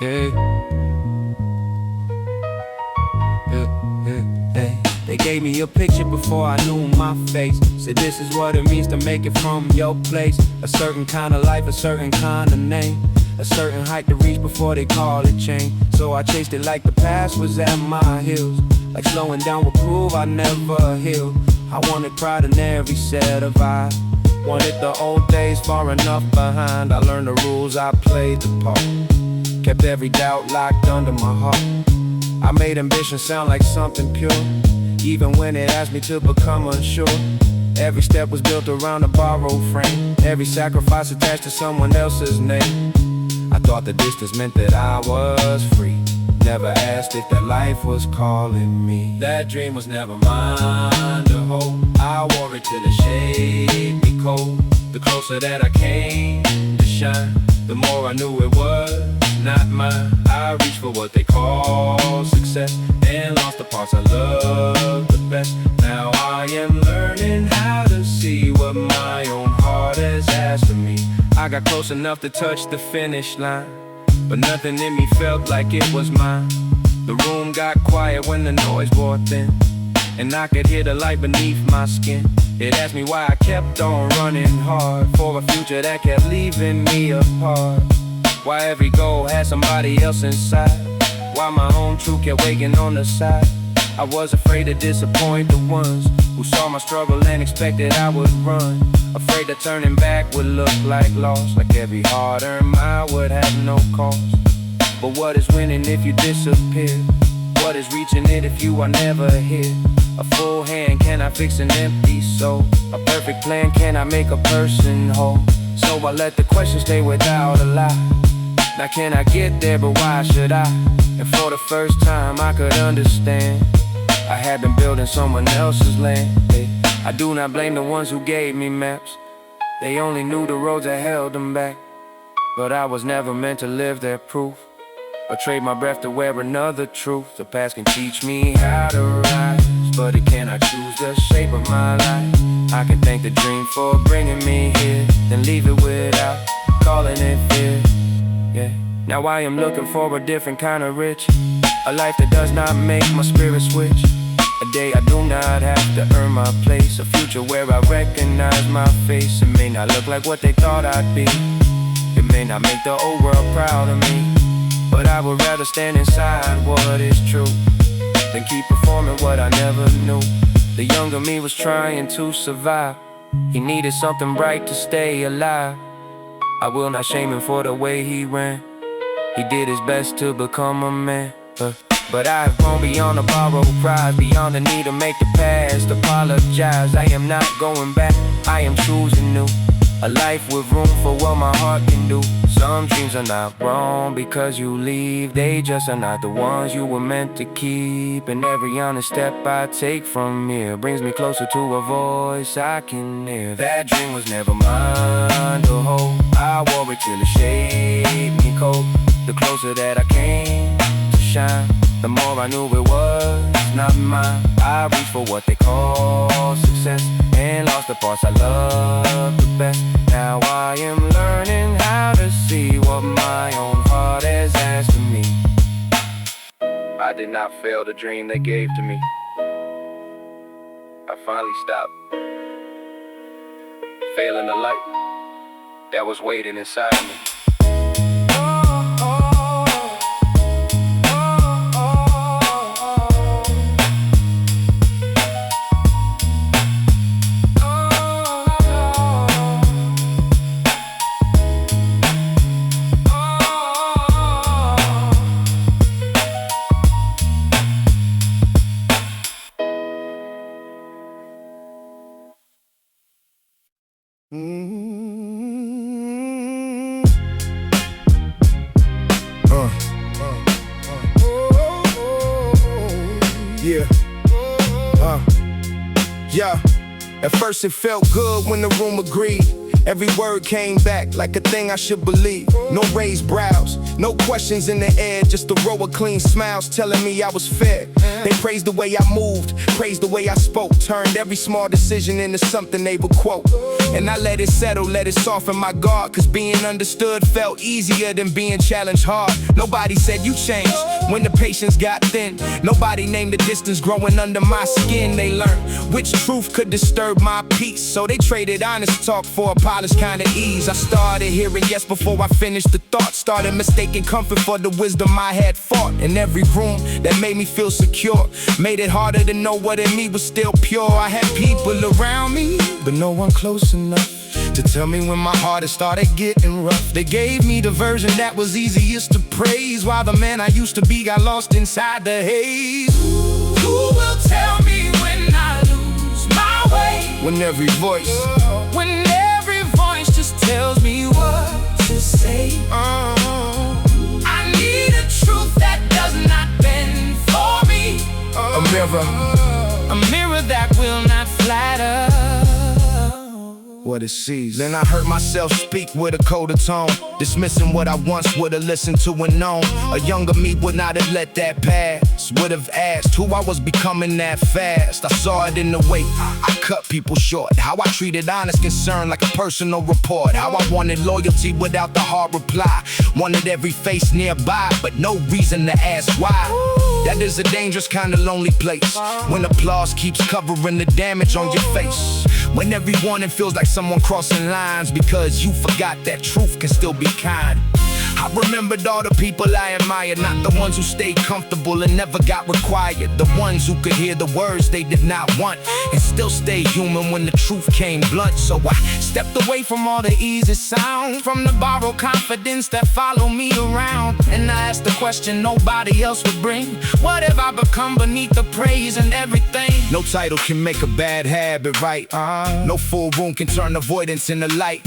Yeah. Hey. They gave me a picture before I knew my face. Said this is what it means to make it from your place. A certain kind of life, a certain kind of name, a certain height to reach before they call it change. So I chased it like the past was at my heels. Like slowing down would prove I never healed. I wanted pride in every set of eyes. Wanted the old days far enough behind. I learned the rules, I played the part. Kept every doubt locked under my heart. I made ambition sound like something pure, even when it asked me to become unsure. Every step was built around a borrowed frame. Every sacrifice attached to someone else's name. I thought the distance meant that I was free. Never asked if that life was calling me. That dream was never mine to hold. I wore it till the shade be cold. The closer that I came to shine, the more I knew it was not mine. I reached for what they call success, and lost the parts I love the best. Now I am learning how to see what my own heart has asked of me. I got close enough to touch the finish line, but nothing in me felt like it was mine. The room got quiet when the noise wore thin, and I could hear the light beneath my skin. It asked me why I kept on running hard for a future that kept leaving me apart. Why every goal had somebody else inside. Why my own truth kept waiting on the side. I was afraid to disappoint the ones who saw my struggle and expected I would run. Afraid that turning back would look like loss. Like every hard-earned mile would have no cost. But what is winning if you disappear? What is reaching it if you are never here? A full hand, can I fix an empty soul? A perfect plan, can I make a person whole? So I let the question stay without a lie. Now can I get there, but why should I? And for the first time I could understand, I had been building someone else's land. I do not blame the ones who gave me maps. They only knew the roads that held them back. But I was never meant to live their proof, or trade my breath to wear another truth. The past can teach me how to rise, but it cannot choose the shape of my life. I can thank the dream for bringing me here, then leave it without calling it fear. Yeah. Now I am looking for a different kind of rich, a life that does not make my spirit switch. A day I do not have to earn my place, a future where I recognize my face. It may not look like what they thought I'd be, it may not make the whole world proud of me, but I would rather stand inside what is true than keep performing what I never knew. The younger me was trying to survive. He needed something bright to stay alive. I will not shame him for the way he ran. He did his best to become a man. But I've grown beyond the borrowed pride, beyond the need to make the past apologize. I am not going back, I am choosing new. A life with room for what my heart can do. Some dreams are not wrong because you leave, they just are not the ones you were meant to keep. And every honest step I take from here brings me closer to a voice I can hear. That dream was never mine to hold. I wore it till it shaved me cold. The closer that I came to shine, the more I knew it was not mine. I reached for what they call success, and lost the parts I love the best. Now I am learning how to see what my own heart has asked of me. I did not fail the dream they gave to me. I finally stopped failing the light that was waiting inside me. Yeah. At first it felt good when the room agreed. Every word came back like a thing I should believe. No raised brows, no questions in the air, just a row of clean smiles telling me I was fair. They praised the way I moved, praised the way I spoke, turned every small decision into something they would quote. And I let it settle, let it soften my guard. Cause being understood felt easier than being challenged hard. Nobody said you changed when the patience got thin. Nobody named the distance growing under my skin. They learned which truth could disturb my peace, so they traded honest talk for a polished kind of ease. I started hearing yes before I finished the thought. Started mistaking comfort for the wisdom I had fought. In every room that made me feel secure, made it harder to know what in me was still pure. I had people around me, but no one close enough to tell me when my heart had started getting rough. They gave me the version that was easiest to praise, while the man I used to be got lost inside the haze. Who will tell me when I lose my way? When every voice just tells me what to say. I need a truth that does not bend for me. A mirror that will not flatter what it sees. Then I heard myself speak with a colder tone, dismissing what I once would've listened to and known. A younger me would not have let that pass, would've asked who I was becoming that fast. I saw it in the way I cut people short, how I treated honest concern like a personal report, how I wanted loyalty without the hard reply, wanted every face nearby but no reason to ask why. That is a dangerous kind of lonely place, when applause keeps covering the damage on your face, when every warning feels like someone crossing lines because you forgot that truth can still be kind. I remembered all the people I admired, not the ones who stayed comfortable and never got required, the ones who could hear the words they did not want and still stay human when the truth came blunt. So I stepped away from all the easy sound, from the borrowed confidence that followed me around, and I asked the question nobody else would bring: what have I become beneath the praise and everything? No title can make a bad habit right. No full room can turn avoidance into light.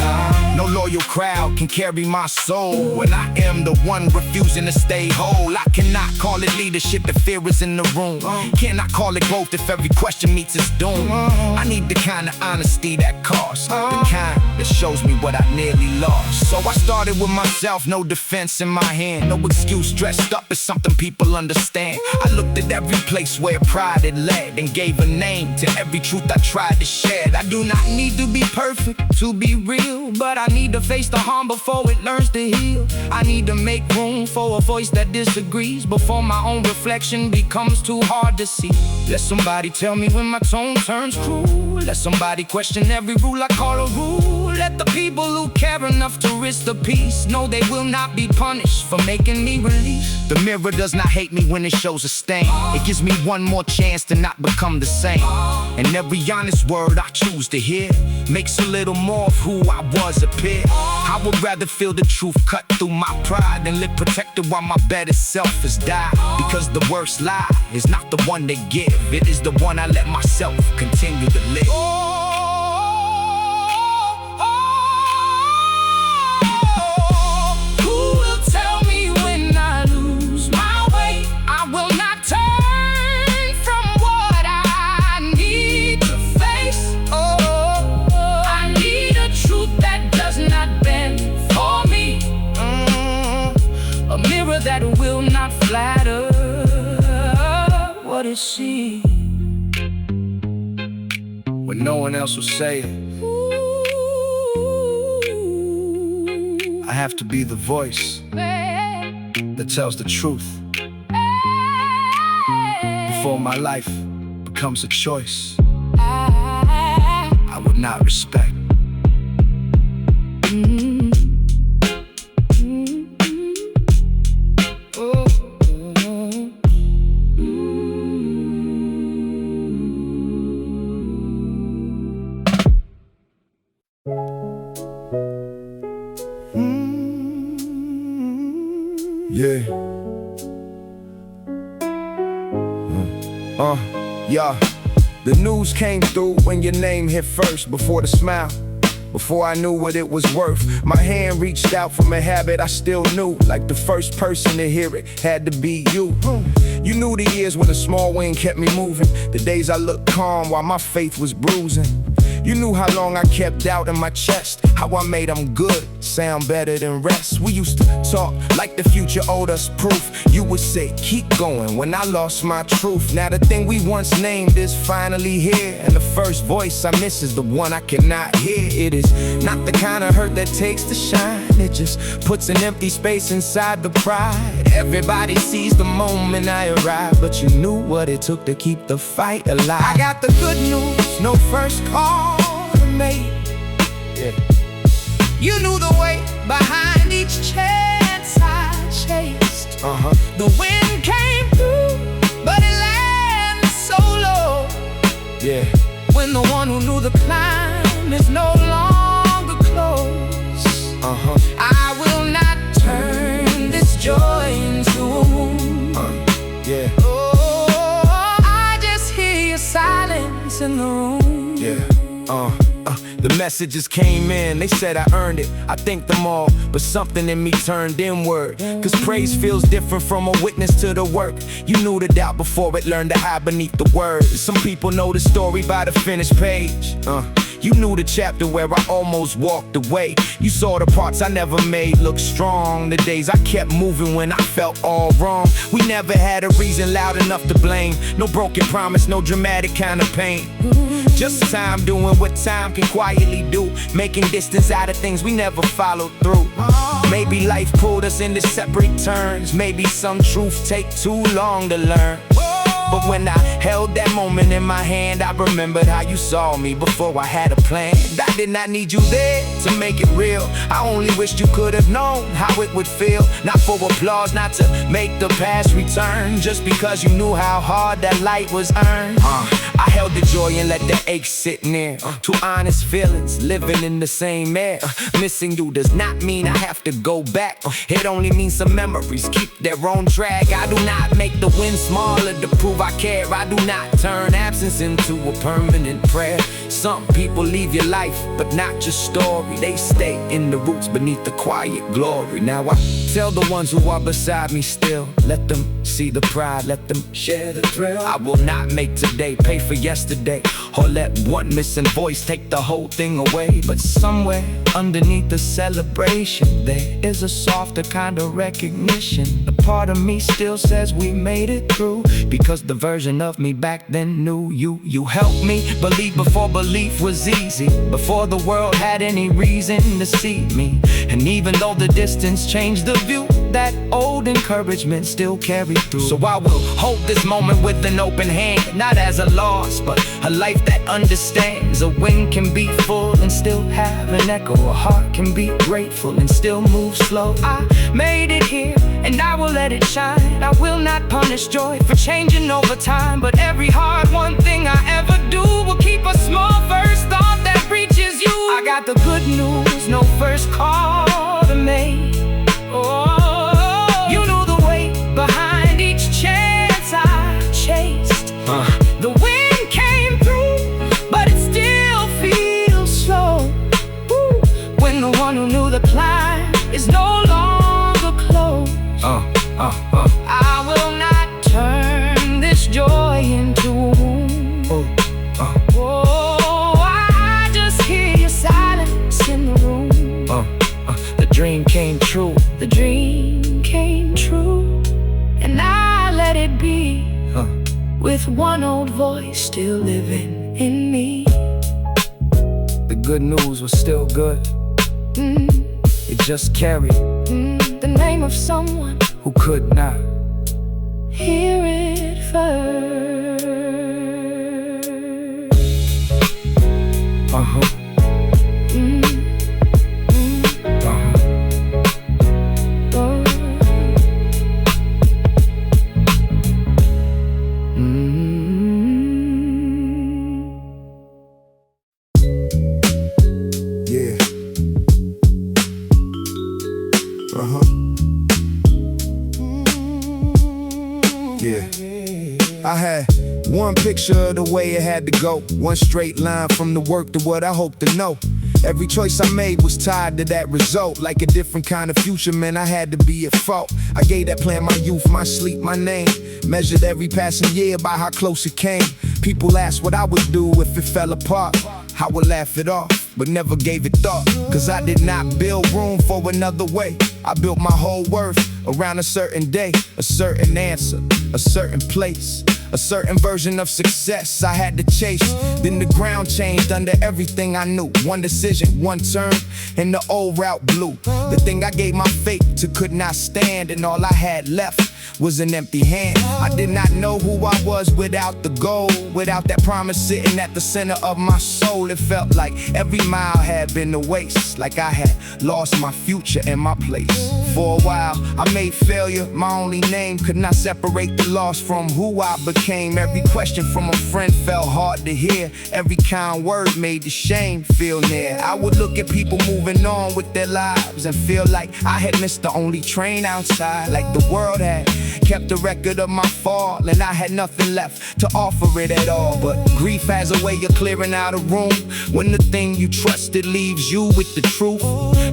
No loyal crowd can carry my soul when I am the one refusing to stay whole. I cannot call it leadership if fear is in the room. Cannot call it growth if every question meets its doom. I need the kind of honesty that costs, the kind that shows me what I nearly lost. So I started with myself, no defense in my hand, no excuse dressed up as something people understand. I looked at every place where pride had led and gave a name to every truth I tried to shed. I do not need to be perfect to be real, but I need to face the harm before it learns to heal. I need to make room for a voice that disagrees before my own reflection becomes too hard to see. Let somebody tell me when my tone turns cruel. Let somebody question every rule I call a rule. Let the people who care enough to risk the peace know they will not be punished for making me release. The mirror does not hate me when it shows a stain. It gives me one more chance to not become the same. And every honest word I choose to hear makes a little more of who I was appear. I would rather feel the truth cut through my pride than live protected while my better self has died. Because the worst lie is not the one they give, it is the one I let myself continue to live. Who will tell me when I lose my way? I will not turn from what I need to face. I need a truth that does not bend for me. A mirror that will not flatter what it sees. When no one else will say it, I have to be the voice that tells the truth before my life becomes a choice I would not respect. Yeah. Yeah. The news came through when your name hit first, before the smile, before I knew what it was worth. My hand reached out from a habit I still knew, like the first person to hear it had to be you. You knew the years when a small wind kept me moving, the days I looked calm while my faith was bruising. You knew how long I kept doubt in my chest, how I made them good sound better than rest. We used to talk like the future owed us proof. You would say, keep going, when I lost my truth. Now the thing we once named is finally here, and the first voice I miss is the one I cannot hear. It is not the kind of hurt that takes to shine, it just puts an empty space inside the pride. Everybody sees the moment I arrived, but you knew what it took to keep the fight alive. I got the good news, no first call to make. Yeah. You knew the way behind each chance I chased. The wind came through, but it landed so low. Yeah. When the one who knew the climb is no longer close. I will not turn this joy into a wound. Yeah. Oh, I just hear your silence in the room. Yeah. The messages came in, they said I earned it. I thanked them all, but something in me turned inward. Cause praise feels different from a witness to the work. You knew the doubt before it learned to hide beneath the words. Some people know the story by the finished page. You knew the chapter where I almost walked away. You saw the parts I never made look strong, the days I kept moving when I felt all wrong. We never had a reason loud enough to blame. No broken promise, no dramatic kind of pain. Just time doing what time can quietly do, making distance out of things we never followed through. Maybe life pulled us into separate turns. Maybe some truths take too long to learn. But when I held that moment in my hand, I remembered how you saw me before I had a plan. I did not need you there to make it real. I only wished you could have known how it would feel. Not for applause, not to make the past return, just because you knew how hard that light was earned. I held the joy and let the ache sit near. Two honest feelings, living in the same air. Missing you does not mean I have to go back. It only means some memories keep their own drag. I do not make the wind smaller to prove I care. I do not turn absence into a permanent prayer. Some people leave your life, but not your story. They stay in the roots beneath the quiet glory. Now I tell the ones who are beside me still, let them see the pride, let them share the thrill. I will not make today pay for yesterday, or let one missing voice take the whole thing away. But somewhere underneath the celebration, there is a softer kind of recognition. A part of me still says we made it through, because the version of me back then knew you. You helped me believe before belief was easy, before the world had any reason to see me. And even though the distance changed the view, that old encouragement still carried through. So I will hold this moment with an open hand, not as a loss, but a life that understands. A wind can be full and still have an echo. A heart can be grateful and still move slow. I made it here and I will let it shine. I will not punish joy for changing over time, but every hard one thing I ever do will keep a small first thought that reaches you. I got the good news, no first call to make. You knew the way behind each chance I chased. The wind came through, but it still feels slow. When the one who knew the climb is no longer close. I will not turn this joy into a wound. I just hear your silence in the room. The dream came true. The dream came true, and I let it be. With one old voice still living in me. The good news was still good. It just carried the name of someone who could not hear it first. I had one picture of the way it had to go, one straight line from the work to what I hoped to know. Every choice I made was tied to that result. Like a different kind of future, man, I had to be at fault. I gave that plan my youth, my sleep, my name. Measured every passing year by how close it came. People asked what I would do if it fell apart. I would laugh it off, but never gave it thought. Cause I did not build room for another way. I built my whole worth around a certain day, a certain answer, a certain place, a certain version of success I had to chase. Then the ground changed under everything I knew. One decision, one turn, and the old route blew. The thing I gave my faith to could not stand, and all I had left was an empty hand. I did not know who I was without the goal, without that promise sitting at the center of my soul. It felt like every mile had been a waste, like I had lost my future and my place. For a while, I made failure my only name. Could not separate the loss from who I became. Every question from a friend felt hard to hear. Every kind word made the shame feel near. I would look at people moving on with their lives and feel like I had missed the only train outside. Like the world had kept a record of my fall, and I had nothing left to offer it at all. But grief has a way of clearing out a room when the thing you trusted leaves you with the truth.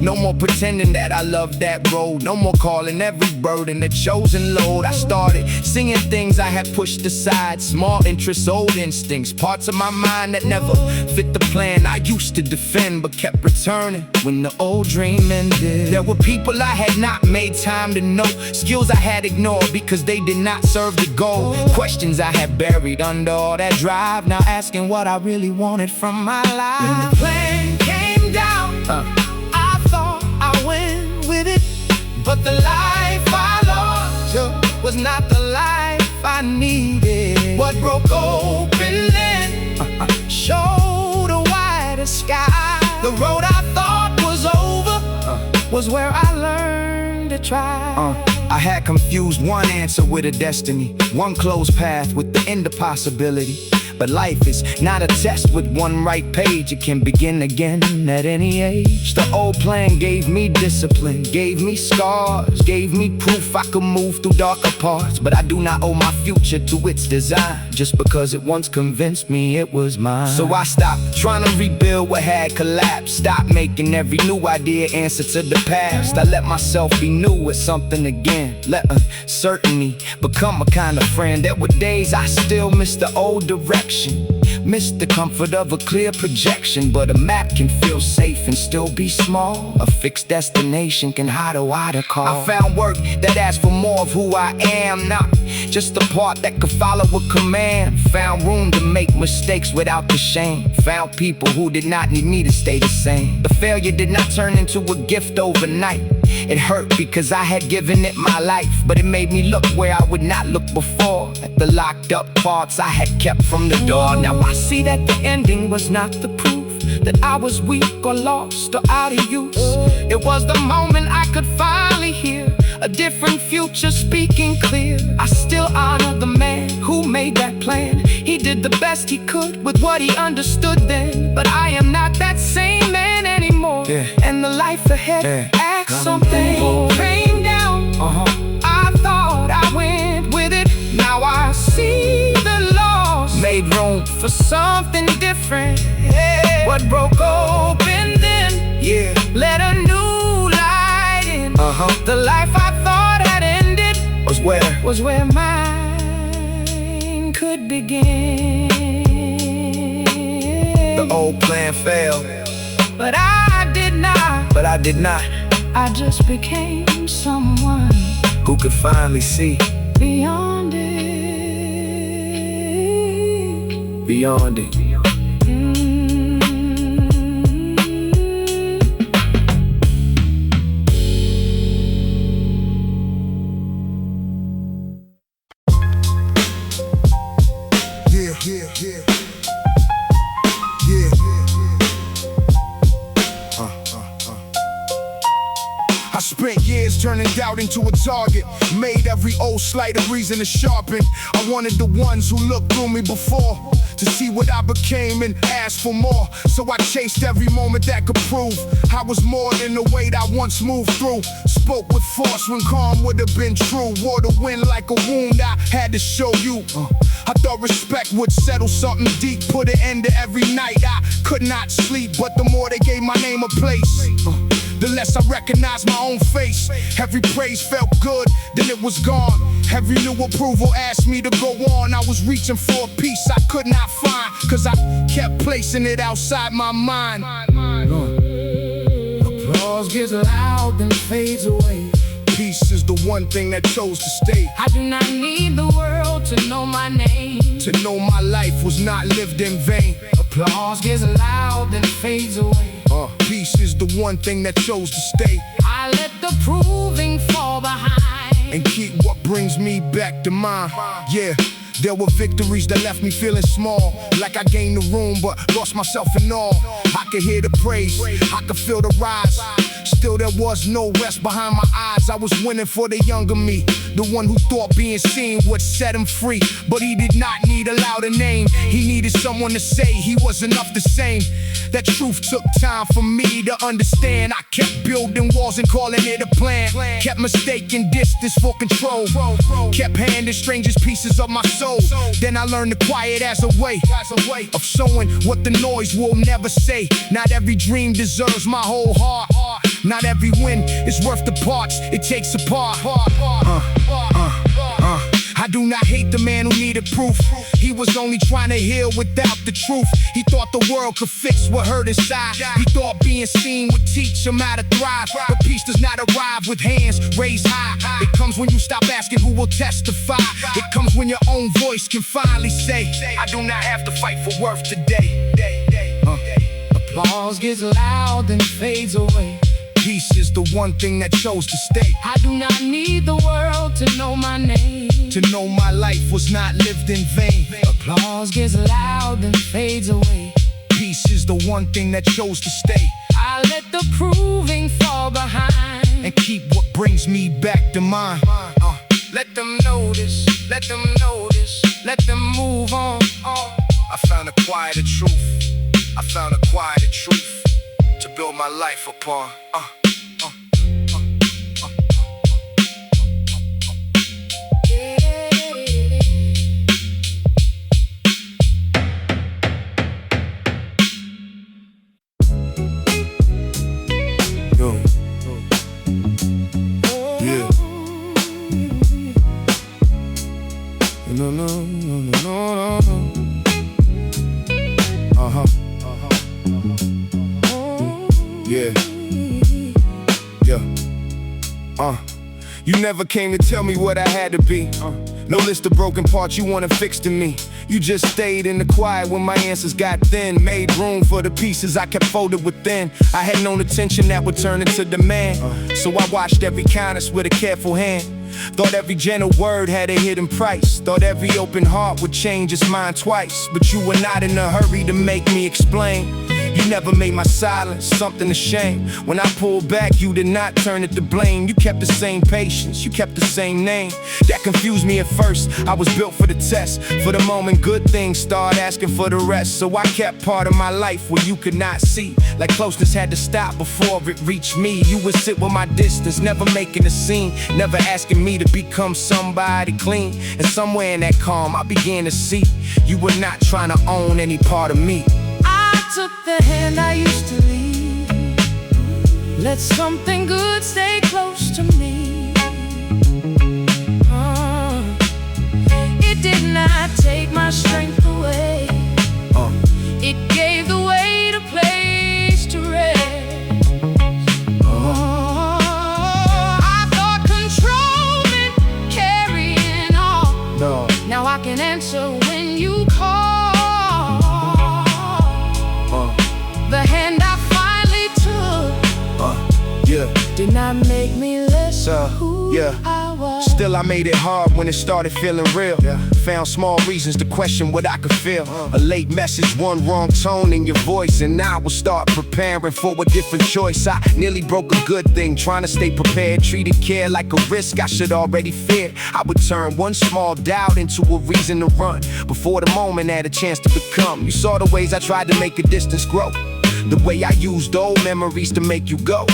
No more pretending that I love that road. No more calling every burden a chosen load. I started singing things I had pushed aside. Small interests, old instincts, parts of my mind that never fit the plan I used to defend, but kept returning when the old dream ended. There were people I had not made time to know, skills I had ignored because they did not serve the goal. Questions I had buried under all that drive, now asking what I really wanted from my life. When the plan came down, I thought I went with it, but the life I lost was not the life I needed. What broke open then showed a wider sky. The road I thought was over was where I learned to try. I had confused one answer with a destiny, one closed path with the end of possibility. But life is not a test with one right page. It can begin again at any age. The old plan gave me discipline, gave me scars, gave me proof I could move through darker parts. But I do not owe my future to its design, just because it once convinced me it was mine. So I stopped trying to rebuild what had collapsed. Stopped making every new idea answer to the past. I let myself be new with something again. Let uncertainty become a kind of friend. There were days I still miss the old direction, miss the comfort of a clear projection. But a map can feel safe and still be small. A fixed destination can hide a wider call. I found work that asked for more of who I am, not just the part that could follow a command. Found room to make mistakes without the shame. Found people who did not need me to stay the same. The failure did not turn into a gift overnight. It hurt because I had given it my life, but it made me look where I would not look before, at the locked up parts I had kept from the door. Now I see that the ending was not the proof that I was weak or lost or out of use. It was the moment I could finally hear a different future speaking clear. I still honor the man who made that plan. He did the best he could with what he understood then. But I am not that same man anymore, and the life ahead asked something more. Came down, I thought I went with it. Now I see the loss made room for something different. What broke open then let a new light in. The life I thought had ended was where mine could begin. The old plan failed, but I did not. I just became someone who could finally see beyond it. I spent years turning doubt into a target, made every old slight a reason to sharpen. I wanted the ones who looked through me before to see what I became and ask for more. So I chased every moment that could prove I was more than the weight I once moved through. Spoke with force when calm would have been true. Wore the wind like a wound I had to show you. I thought respect would settle something deep, put an end to every night I could not sleep. But the more they gave my name a place, the less I recognized my own face. Every praise felt good, then it was gone. Every new approval asked me to go on. I was reaching for a piece I could not find, cause I kept placing it outside my mind. Applause gets loud, then fades away. Peace is the one thing that chose to stay. I do not need the world to know my name, to know my life was not lived in vain. Applause gets loud, then fades away. Peace is the one thing that chose to stay. I let the proving fall behind and keep what brings me back to mine. Yeah, there were victories that left me feeling small, like I gained the room but lost myself in all. I could hear the praise, I could feel the rise. Still there was no rest behind my eyes. I was winning for the younger me, the one who thought being seen would set him free. But he did not need a louder name, he needed someone to say he was enough the same. That truth took time for me to understand. I kept building walls and calling it a plan. Kept mistaking distance for control. Kept handing strangers pieces of my soul. Then I learned to quiet as a way of showing what the noise will never say. Not every dream deserves my whole heart. Not every win is worth the parts it takes apart. I do not hate the man who needed proof. He was only trying to heal without the truth. He thought the world could fix what hurt inside. He thought being seen would teach him how to thrive. But peace does not arrive with hands raised high. It comes when you stop asking who will testify. It comes when your own voice can finally say, I do not have to fight for worth today. Applause gets loud, then fades away. Peace is the one thing that chose to stay. I do not need the world to know my name, to know my life was not lived in vain. Applause gets loud, then fades away. Peace is the one thing that chose to stay. I let the proving fall behind and keep what brings me back to mine. Let them notice, let them notice, let them move on. I found a quieter truth. I found a quieter truth to build my life upon. You never came to tell me what I had to be. No list of broken parts you wanna fix to me. You just stayed in the quiet when my answers got thin. Made room for the pieces I kept folded within. I had known the tension that would turn into demand. So I watched every kindness with a careful hand. Thought every gentle word had a hidden price. Thought every open heart would change its mind twice. But you were not in a hurry to make me explain. You never made my silence something to shame. When I pulled back, you did not turn it to blame. You kept the same patience, you kept the same name. That confused me at first, I was built for the test. For the moment good things start asking for the rest. So I kept part of my life where you could not see. Like closeness had to stop before it reached me. You would sit with my distance, never making a scene. Never asking me to become somebody clean. And somewhere in that calm I began to see you were not trying to own any part of me. Took the hand I used to lead. Let something good stay close to me. It did not take my strength away. It gave the weight a place to rest. I thought control meant carrying on. No. Now I can answer when you call. The hand I finally took did not make me less who I was. Still I made it hard when it started feeling real. Found small reasons to question what I could feel. A late message, one wrong tone in your voice, and now I will start preparing for a different choice. I nearly broke a good thing, trying to stay prepared. Treated care like a risk I should already fear. I would turn one small doubt into a reason to run before the moment had a chance to become. You saw the ways I tried to make a distance grow, the way I used old memories to make you go.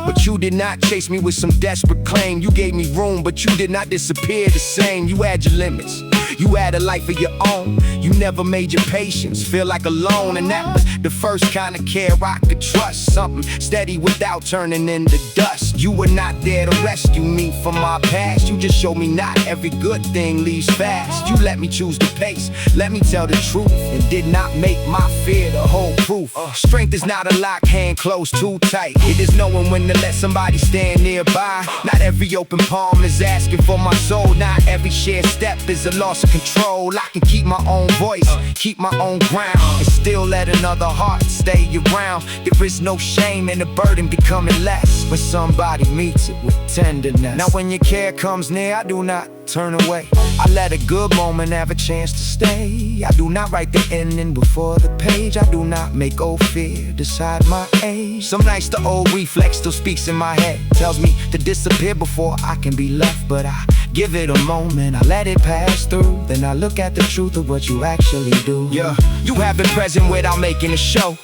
But you did not chase me with some desperate claim. You gave me room, but you did not disappear the same. You had your limits. You had a life of your own. You never made your patience feel like alone. And that was the first kind of care I could trust. Something steady without turning into dust. You were not there to rescue me from my past. You just showed me not every good thing leaves fast. You let me choose the pace, let me tell the truth, and did not make my fear the whole proof. Strength is not a lock, hand closed too tight. It is knowing when to let somebody stand nearby. Not every open palm is asking for my soul. Not every shared step is a loss of control. I can keep my own voice, keep my own ground, and still let another heart stay around. There is no shame in the burden becoming less when somebody meets it with tenderness. Now when your care comes near, I do not turn away. I let a good moment have a chance to stay. I do not write the ending before the page. I do not make old fear decide my age. Some nights the old reflex still speaks in my head, tells me to disappear before I can be left. But I give it a moment, I let it pass through. Then I look at the truth of what you actually do. Yeah, you have been present without making a show.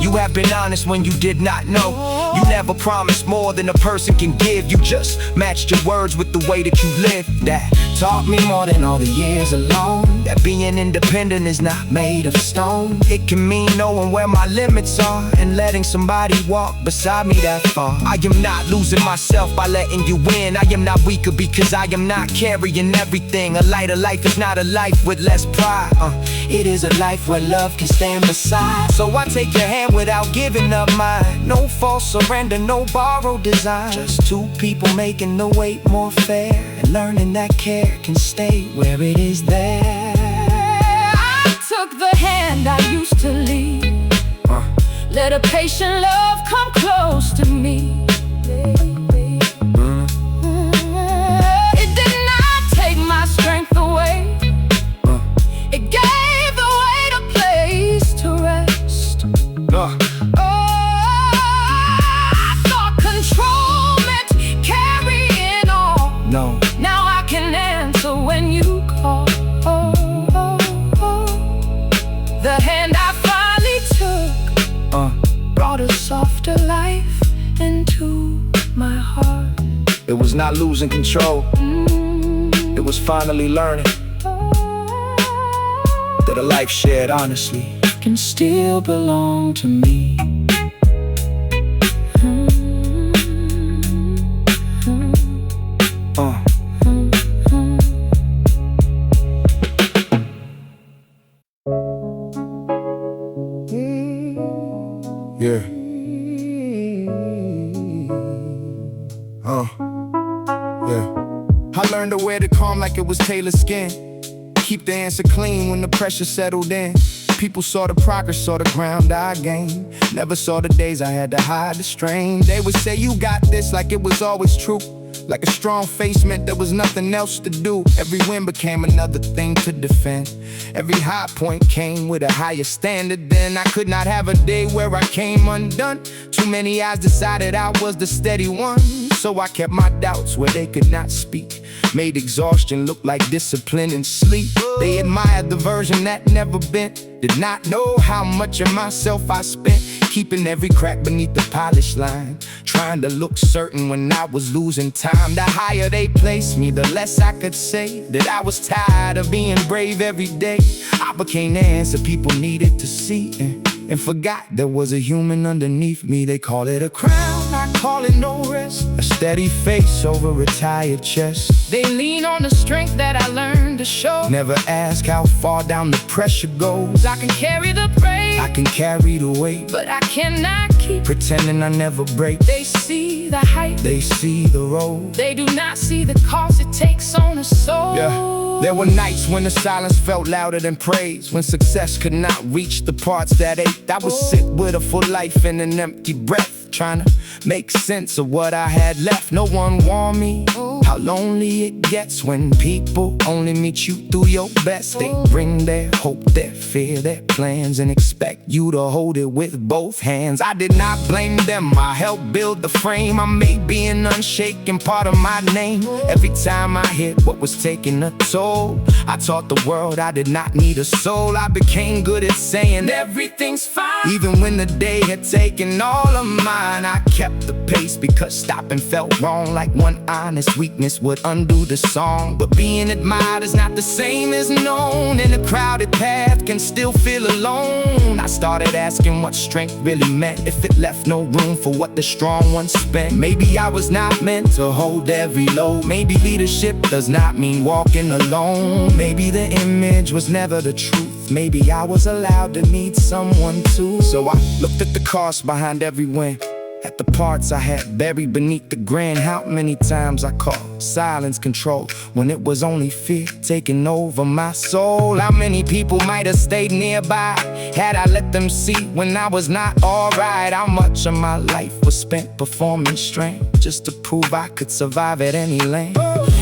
You have been honest when you did not know. You never promised more than a person can give. You just matched your words with the way that you live. That taught me more than all the years alone. That being independent is not made of stone. It can mean knowing where my limits are and letting somebody walk beside me that far. I am not losing myself by letting you win. I am not weaker because I am not carrying everything. A lighter life is not a life with less pride. It is a life where love can stand beside. So I take your hand without giving up mine. No false surrender, no borrowed design. Just two people making the weight more fair, and learning that care can stay where it is there. I took the hand I used to lead. Let a patient love come close to me. It did not take my strength away. It gave the weight a place to rest. I thought control meant carrying on. No. Now I can answer when you call. The hand I finally took brought a softer life into my heart. It was not losing control. It was finally learning that a life shared honestly Can still belong to me. Yeah. Yeah. I learned to wear the calm like it was tailored skin. Keep the answer clean when the pressure settled in. People saw the progress, saw the ground I gained. Never saw the days I had to hide the strain. They would say you got this like it was always true. Like a strong face meant there was nothing else to do. Every win became another thing to defend. Every high point came with a higher standard. Then I could not have a day where I came undone. Too many eyes decided I was the steady one. So I kept my doubts where they could not speak. Made exhaustion look like discipline and sleep. They admired the version that never bent. Did not know how much of myself I spent. Keeping every crack beneath the polished line. Trying to look certain when I was losing time. The higher they placed me, the less I could say that I was tired of being brave every day. I became the answer people needed to see, and forgot there was a human underneath me. They call it a crown, I call it no rest. A steady face over a tired chest. They lean on the strength that I learned to show. Never ask how far down the pressure goes. I can carry the praise, I can carry the weight, but I cannot keep pretending I never break. They see the height, they see the road. they do not see the cost it takes on a soul. Yeah. There were nights when the silence felt louder than praise. When success could not reach the parts that ached. I would sit with a full life and an empty breath, trying to make sense of what I had left. No one warned me how lonely it gets when people only meet you through your best. They bring their hope, their fear, their plans, and expect you to hold it with both hands. I did not blame them, I helped build the frame. I made being unshaken part of my name. Every time I hit what was taking a toll, I taught the world I did not need a soul. I became good at saying everything's fine, even when the day had taken all of mine. mind, I kept the pace because stopping felt wrong. Like one honest weakness would undo the song. But being admired is not the same as known. In a crowded path can still feel alone. I started asking what strength really meant, if it left no room for what the strong ones spent. Maybe I was not meant to hold every load. Maybe leadership does not mean walking alone. Maybe the image was never the truth. Maybe I was allowed to need someone too. So I looked at the cost behind every win, at the parts I had buried beneath the grin. How many times I called silence control when it was only fear taking over my soul. How many people might have stayed nearby had I let them see when I was not alright. How much of my life was spent performing strength just to prove I could survive at any length.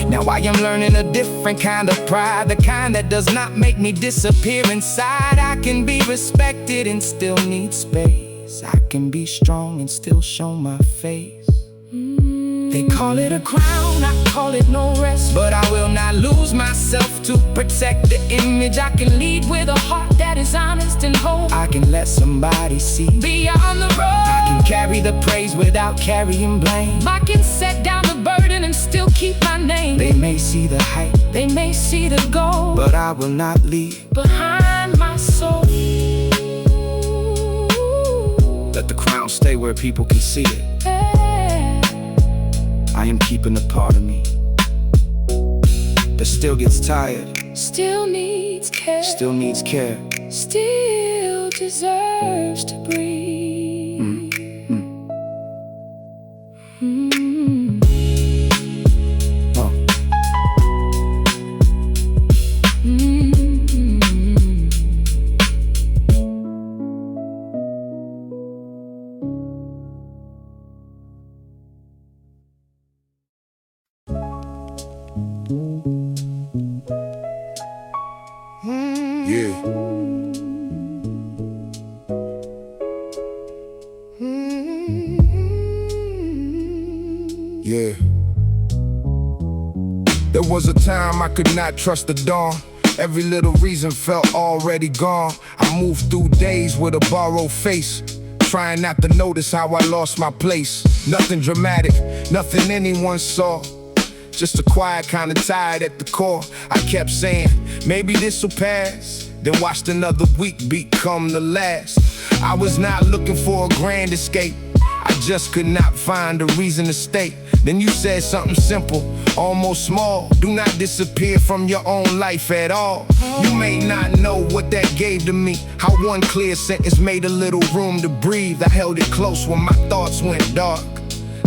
Now I am learning a different kind of pride, the kind that does not make me disappear inside. I can be respected and still need space. I can be strong and still show my face. They call it a crown, I call it no rest. But I will not lose myself to protect the image. I can lead with a heart that is honest and whole. I can let somebody see beyond the road. I can carry the praise without carrying blame. I can set down the burden and still keep my name. They may see the height, they may see the goal, but I will not leave behind my soul. Let the crown stay where people can see it. I am keeping a part of me that still gets tired, Still needs care, still needs care, still deserves to breathe. Oh. Yeah. Yeah. There was a time I could not trust the dawn. Every little reason felt already gone. I moved through days with a borrowed face, trying not to notice how I lost my place. Nothing dramatic, nothing anyone saw, just a quiet kind of tired at the core. I kept saying, maybe this'll pass, then watched another week become the last. I was not looking for a grand escape, I just could not find a reason to stay. Then you said something simple, almost small: do not disappear from your own life at all. You may not know what that gave to me, how one clear sentence made a little room to breathe. I held it close when my thoughts went dark,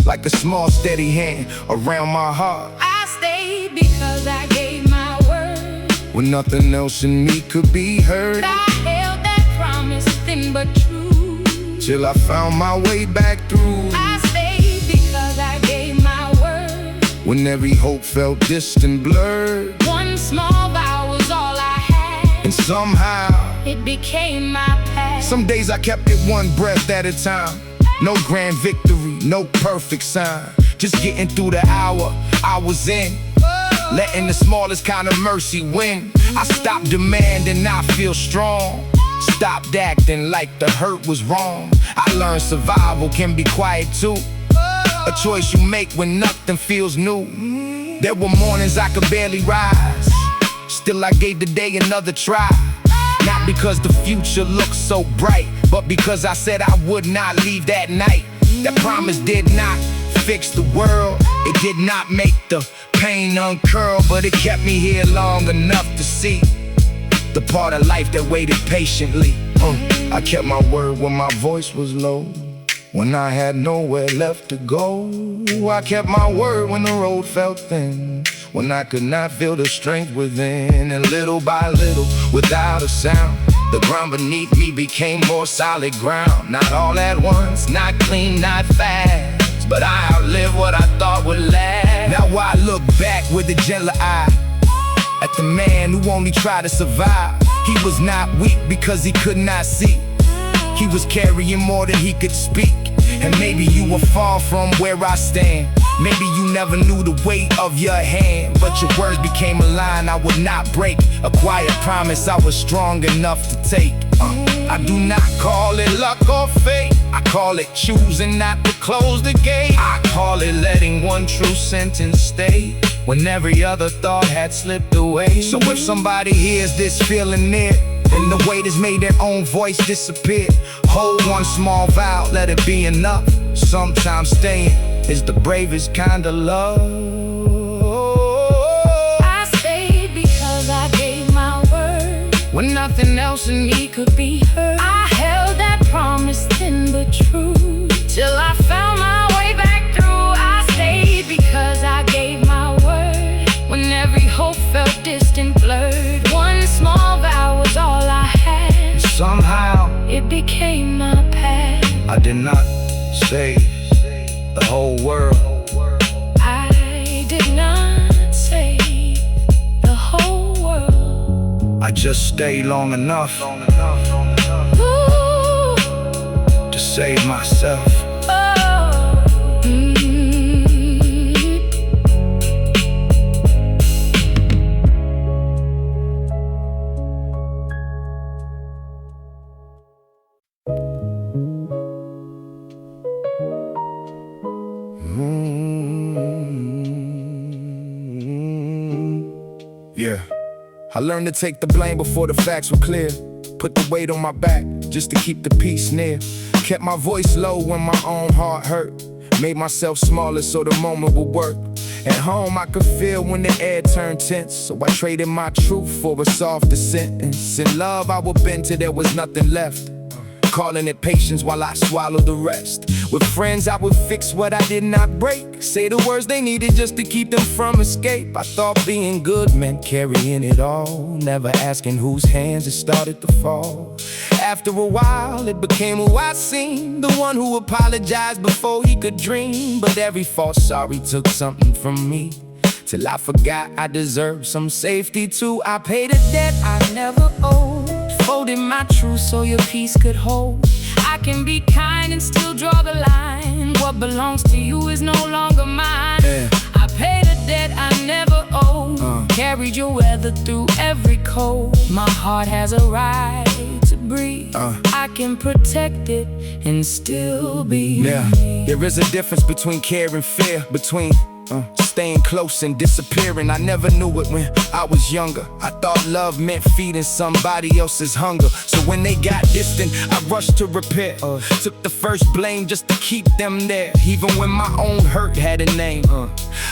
like a small steady hand around my heart. I stayed because I gave my word, when nothing else in me could be heard. I held that promise thin but true, till I found my way back through. I stayed because I gave my word, when every hope felt distant, blurred. one small vow was all I had, And somehow it became my past. some days I kept it one breath at a time. No grand victory, no perfect sign, just getting through the hour I was in, letting the smallest kind of mercy win. I stopped demanding, I feel strong, stopped acting like the hurt was wrong. I learned survival can be quiet too, a choice you make when nothing feels new. There were mornings I could barely rise, still I gave the day another try. Not because the future looked so bright, but because I said I would not leave that night. That promise did not fix the world, it did not make the pain uncurl, but it kept me here long enough to see the part of life that waited patiently. I kept my word when my voice was low, when I had nowhere left to go. I kept my word when the road felt thin, when I could not feel the strength within. And little by little, without a sound, the ground beneath me became more solid ground. Not all at once, not clean, not fast, but I outlived what I thought would last. Now I look back with a gentler eye at the man who only tried to survive. He was not weak because he could not see, he was carrying more than he could speak. And maybe you were far from where I stand, Maybe you never knew the weight of your hand, but your words became a line I would not break. A quiet promise I was strong enough to take. I do not call it luck or fate. I call it choosing not to close the gate. I call it letting one true sentence stay when every other thought had slipped away. So if somebody hears this feeling near, and the weight has made their own voice disappear, hold one small vow, let it be enough. Sometimes staying is the bravest kind of love. I stayed because I gave my word when nothing else in me could be heard. I held that promise thin but true till I found my way back through. I stayed because I gave my word when every hope felt distant, blurred. One small vow was all I had. Somehow It became my path. I did not save the whole world. I did not save the whole world. I just stayed long enough Ooh, to save myself. oh, Yeah, I learned to take the blame before the facts were clear. Put the weight on my back just to keep the peace near. Kept my voice low when my own heart hurt. Made myself smaller so the moment would work. At home I could feel when the air turned tense, so I traded my truth for a softer sentence. In love I would bend till there was nothing left, calling it patience while I swallowed the rest. With friends I would fix what I did not break, say the words they needed just to keep them from escape. I thought being good meant carrying it all, never asking whose hands it started to fall. After a while it became who I seemed, the one who apologized before he could dream. But every false sorry took something from me, till I forgot I deserved some safety too. I paid a debt I never owed, folded my truth so your peace could hold. I can be kind and still draw the line. What belongs to you is no longer mine. I paid a debt I never owed, carried your weather through every cold. My heart has a right to breathe. I can protect it and still be me. There is a difference between care and fear, between staying close and disappearing. I never knew it when I was younger. I thought love meant feeding somebody else's hunger. So when they got distant, I rushed to repair. Took the first blame just to keep them there, even when my own hurt had a name.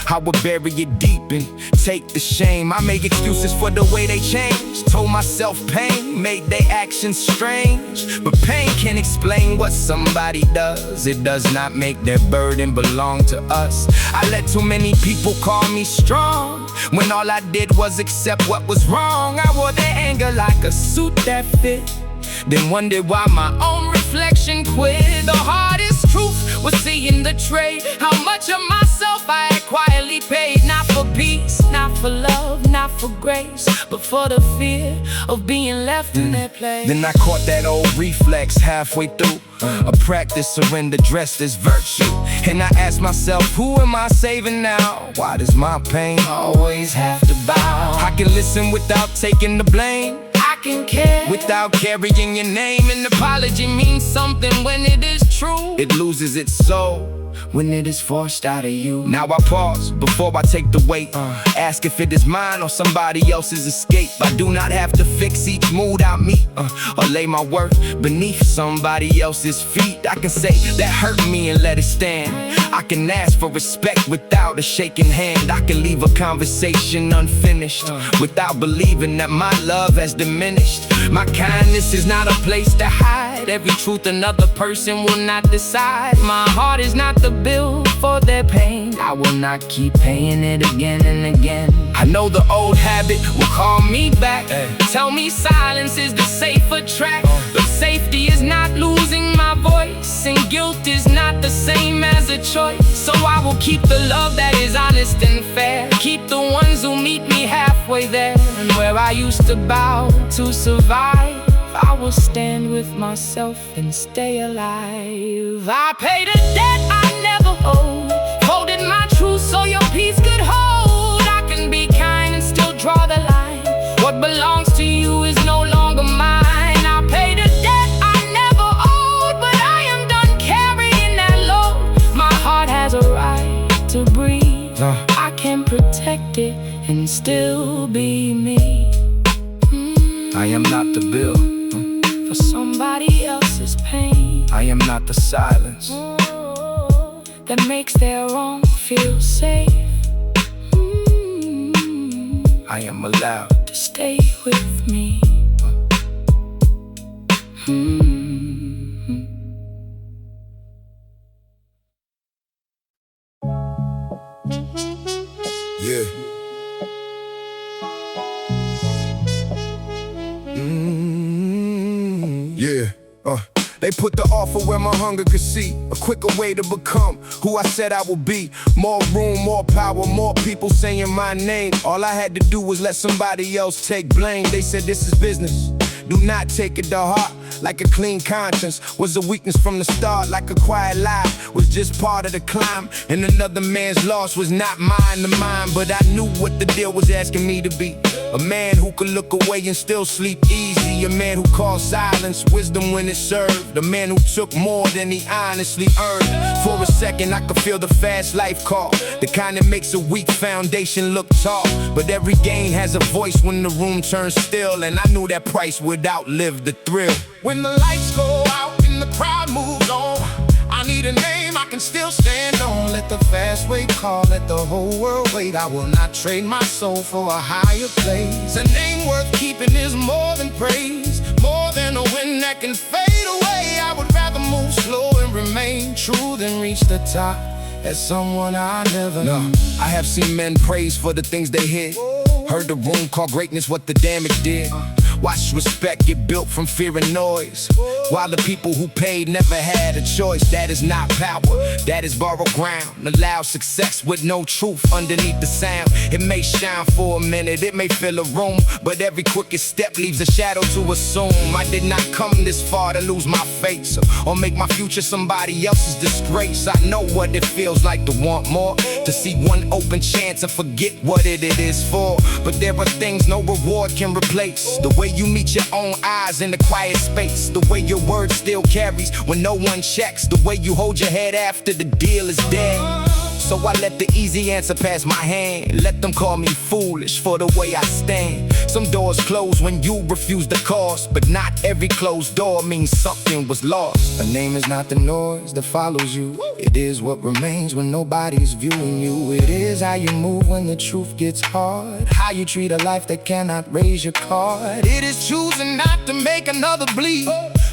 I would bury it deep and take the shame. I make excuses for the way they changed, told myself pain made their actions strange. But pain can't explain what somebody does. It does not make their burden belong to us. I let too many people call me strong, when all I did was accept what was wrong. I wore their anger like a suit that fit, then wondered why my own reflection quit. The hardest truth was seeing the trade, how much of myself I had quietly paid. Not for peace, not for love, not for grace, but for the fear of being left in their place. Then I caught that old reflex halfway through, a practice surrender dressed as virtue. And I asked myself, who am I saving now? Why does my pain always have to bow? I can listen without taking the blame, I can care without carrying your name. An apology means something when it is true. It loses its soul when it is forced out of you. Now I pause before I take the weight, ask if it is mine or somebody else's escape. I do not have to fix each mood I meet, or lay my worth beneath somebody else's feet. I can say that hurt me and let it stand. I can ask for respect without a shaking hand. I can leave a conversation unfinished without believing that my love has diminished. My kindness is not a place to hide. Every truth another person will not decide. My heart is not the bill for their pain. I will not keep paying it again and again. I know the old habit will call me back, tell me silence is the safer track. But safety is not losing my voice, and guilt is not the same as a choice. So I will keep the love that is honest and fair, keep the ones who meet me halfway there. And where I used to bow to survive, I will stand with myself and stay alive. I paid a debt I never owed, folded my truth I can protect it and still be me. I am not the bill For somebody else's pain. I am not the silence That makes their wrong feel safe. I am allowed To stay with me. Yeah. Yeah. They put the offer where my hunger could see. A quicker way to become who I said I would be. More room, more power, more people saying my name. All I had to do was let somebody else take blame. They said this is business, do not take it to heart. Like a clean conscience was a weakness from the start. Like a quiet lie was just part of the climb. And another man's loss was not mine to mine. But I knew what the deal was asking me to be. A man who could look away and still sleep easy. A man who called silence wisdom when it served. A man who took more than he honestly earned. For a second I could feel the fast life call, the kind that makes a weak foundation look tall. But every gain has a voice when the room turns still. And I knew that price would outlive the thrill. When the lights go out and the crowd moves on, I need a name I can still stand on. Let the fast way call, let the whole world wait. I will not trade my soul for a higher place. A name worth keeping is more than praise, more than a win that can fade away. I would rather move slow and remain true than reach the top as someone I never knew. I have seen men praise for the things they hid. Heard the room call greatness what the damage did. Watch respect get built from fear and noise, while the people who paid never had a choice. That is not power, that is borrowed ground. Allow success with no truth underneath the sound. It may shine for a minute, it may fill a room, but every crooked step leaves a shadow to assume. I did not come this far to lose my face or make my future somebody else's disgrace. I know what it feels like to want more, to see one open chance and forget what it is for. But there are things no reward can replace. The way you meet your own eyes in the quiet space, the way your word still carries when no one checks, the way you hold your head after the deal is dead. So I let the easy answer pass my hand. Let them call me foolish for the way I stand. Some doors close when you refuse the cause, but not every closed door means something was lost. A name is not the noise that follows you. It is what remains when nobody's viewing you. It is how you move when the truth gets hard, how you treat a life that cannot raise your card. It is choosing not to make another bleed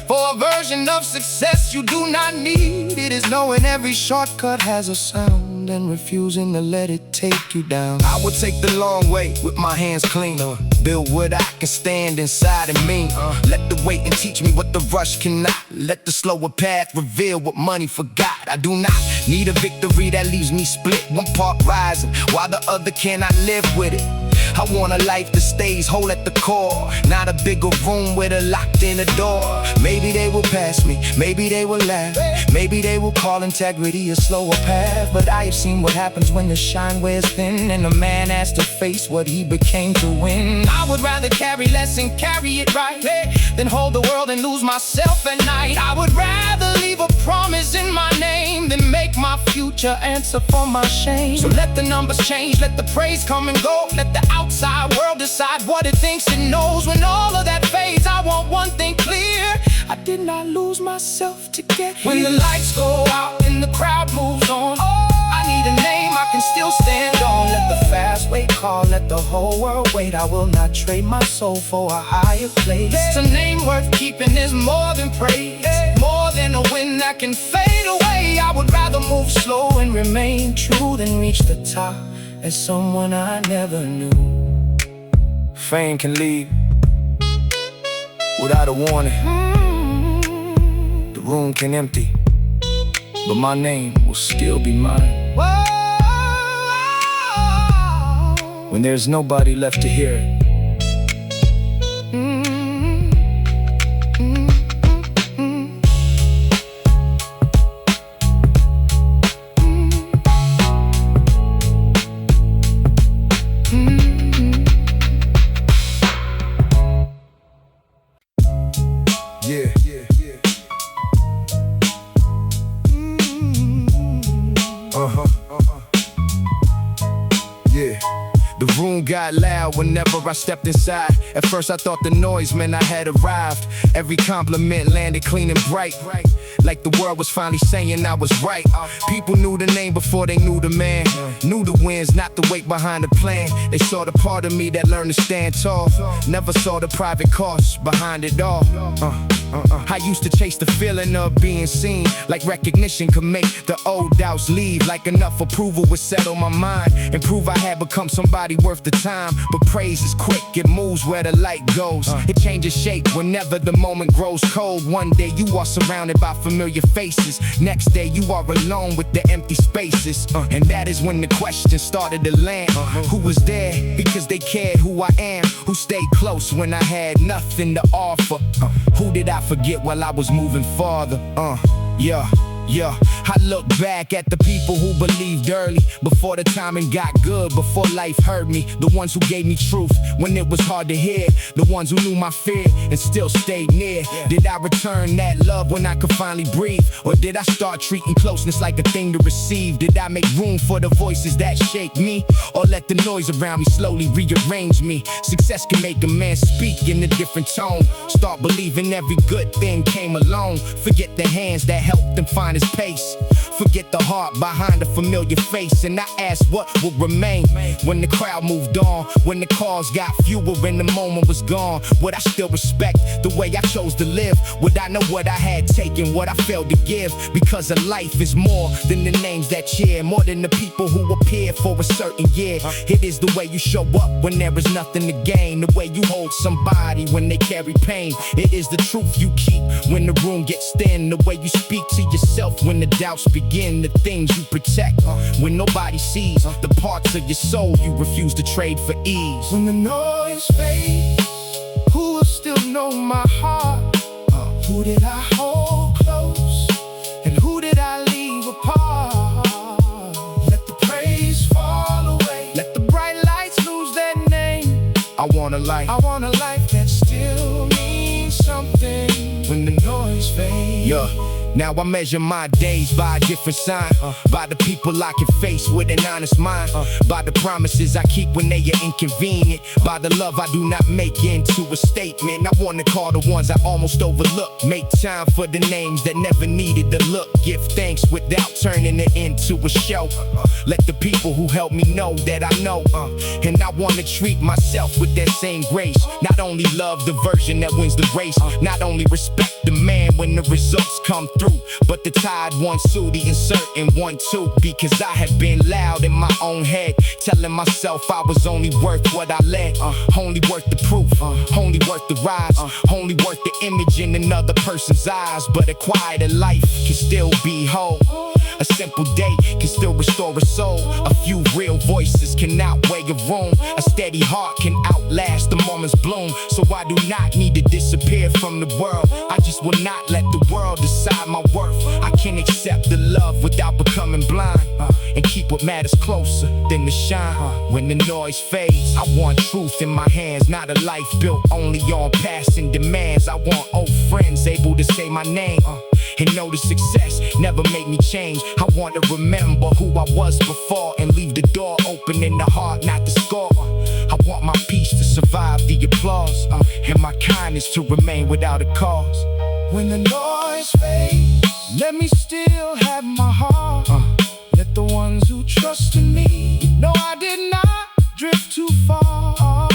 for a version of success you do not need. It is knowing every shortcut has a sound and refusing to let it take you down. I would take the long way with my hands clean, build what I can stand inside of me. Let the wait and teach me what the rush cannot. Let the slower path reveal what money forgot. I do not need a victory that leaves me split, one part rising while the other cannot live with it. I want a life that stays whole at the core, not a bigger room with a locked-in door. Maybe they will pass me, maybe they will laugh, maybe they will call integrity a slower path. But I have seen what happens when the shine wears thin and a man has to face what he became to win. I would rather carry less and carry it right than hold the world and lose myself at night. I would rather leave a promise in my name than make my future answer for my shame. So let the numbers change, let the praise come and go, let the outside world decide what it thinks it knows. When all of that fades, I want one thing clear: I did not lose myself to get here. When the lights go out and the crowd moves on, I need a name I can still stand on. Let the fast way call, let the whole world wait. I will not trade my soul for a higher place. It's a name worth keeping is more than praise, more than a win that can fade away. I would rather move slow and remain true than reach the top as someone I never knew. Fame can leave without a warning. The room can empty, but my name will still be mine. When there's nobody left to hear it. The room got loud whenever I stepped inside. At first I thought the noise meant I had arrived. Every compliment landed clean and bright, like the world was finally saying I was right. People knew the name before they knew the man. Knew the wins, not the weight behind the plan. They saw the part of me that learned to stand tall. Never saw the private costs behind it all. I used to chase the feeling of being seen, like recognition could make the old doubts leave. Like enough approval would settle my mind and prove I had become somebody worth the time. But praise is quick, it moves where the light goes. It changes shape whenever the moment grows cold. One day you are surrounded by familiar faces, next day you are alone with the empty spaces. And that is when the question started to land. Who was there because they cared who I am? Who stayed close when I had nothing to offer? Who did I forget while I was moving farther? Yeah, I look back at the people who believed early, before the timing got good, before life hurt me. The ones who gave me truth when it was hard to hear. The ones who knew my fear and still stayed near. Did I return that love when I could finally breathe? Or did I start treating closeness like a thing to receive? Did I make room for the voices that shake me? Or let the noise around me slowly rearrange me? Success can make a man speak in a different tone. Start believing every good thing came alone. Forget the hands that helped him find his pace. Forget the heart behind a familiar face. And I asked what would remain when the crowd moved on, when the calls got fewer and the moment was gone. Would I still respect the way I chose to live? Would I know what I had taken, what I failed to give? Because a life is more than the names that cheer, more than the people who appear for a certain year. It is the way you show up when there is nothing to gain, the way you hold somebody when they carry pain. It is the truth you keep when the room gets thin, the way you speak to yourself when the doubts begin, the things you protect when nobody sees, the parts of your soul you refuse to trade for ease. When the noise fades, who will still know my heart? Who did I hold close, and who did I leave apart? Let the praise fall away, let the bright lights lose their name. I want a life that still means something when the noise fades. Now I measure my days by a different sign, by the people I can face with an honest mind, by the promises I keep when they are inconvenient, by the love I do not make into a statement. I want to call the ones I almost overlooked, make time for the names that never needed the look, give thanks without turning it into a show. Let the people who help me know that I know, and I want to treat myself with that same grace. Not only love the version that wins the race, not only respect the man when the results come through, but the tired one too, the uncertain one too. Because I have been loud in my own head, telling myself I was only worth what I led, only worth the proof, only worth the rise, only worth the image in another person's eyes. But a quieter life can still be whole. A simple day can still restore a soul. A few real voices can outweigh a room. A steady heart can outlast the moment's bloom. So I do not need to disappear from the world. I just will not let the world decide my worth. I can accept the love without becoming blind, and keep what matters closer than the shine. When the noise fades, I want truth in my hands, not a life built only on passing demands. I want old friends able to say my name, and know the success never made me change. I want to remember who I was before, and leave the door open in the heart, not the score. I want my peace to survive the applause, and my kindness to remain without a cause. When the noise fades, let me still have my heart. Let the ones who trust in me know I did not drift too far.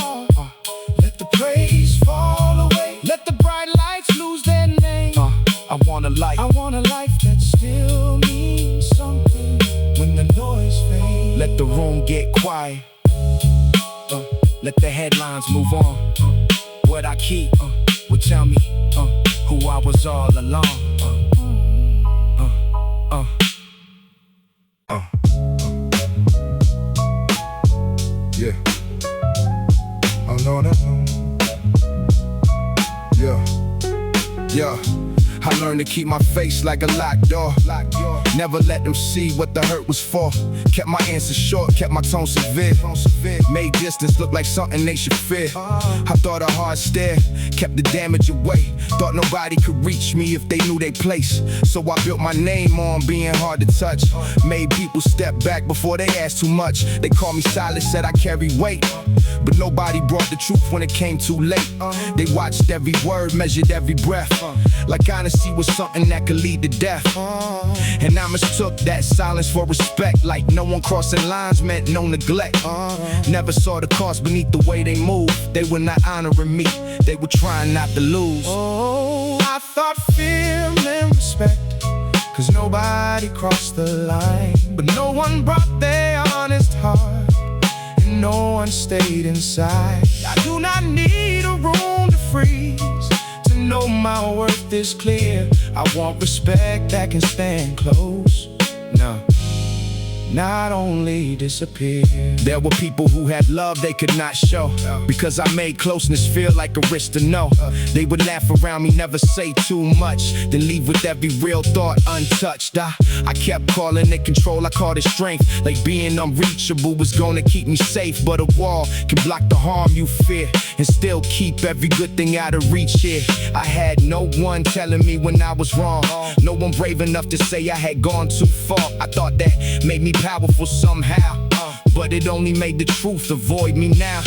Let the praise fall away, let the bright lights lose their name. I want a life that still means something when the noise fades. Let the room get quiet, let the headlines move on. What I keep will tell me who I was all along. Yeah. Oh no, that's no. Yeah. I learned to keep my face like a locked door. Never let them see what the hurt was for. Kept my answers short, kept my tone severe. Made distance look like something they should fear. I thought a hard stare kept the damage away. Thought nobody could reach me if they knew their place. So I built my name on being hard to touch. Made people step back before they asked too much. They called me silent, said I carry weight, but nobody brought the truth when it came too late. They watched every word, measured every breath, like honesty was something that could lead to death. And I mistook that silence for respect, like no one crossing lines meant no neglect. Never saw the cost beneath the way they moved. They were not honoring me, they were trying not to lose. Oh, I thought fear meant respect, cause nobody crossed the line. But no one brought their honest heart, and no one stayed inside. I do not need a room to freeze to know my worth is clear. I want respect that can stand close, no, not only disappear. There were people who had love they could not show, because I made closeness feel like a risk to know. They would laugh around me, never say too much, then leave with every real thought untouched. I kept calling it control, I called it strength, like being unreachable was gonna keep me safe. But a wall can block the harm you fear, and still keep every good thing out of reach here. I had no one telling me when I was wrong, no one brave enough to say I had gone too far. I thought that made me powerful somehow, but it only made the truth avoid me now.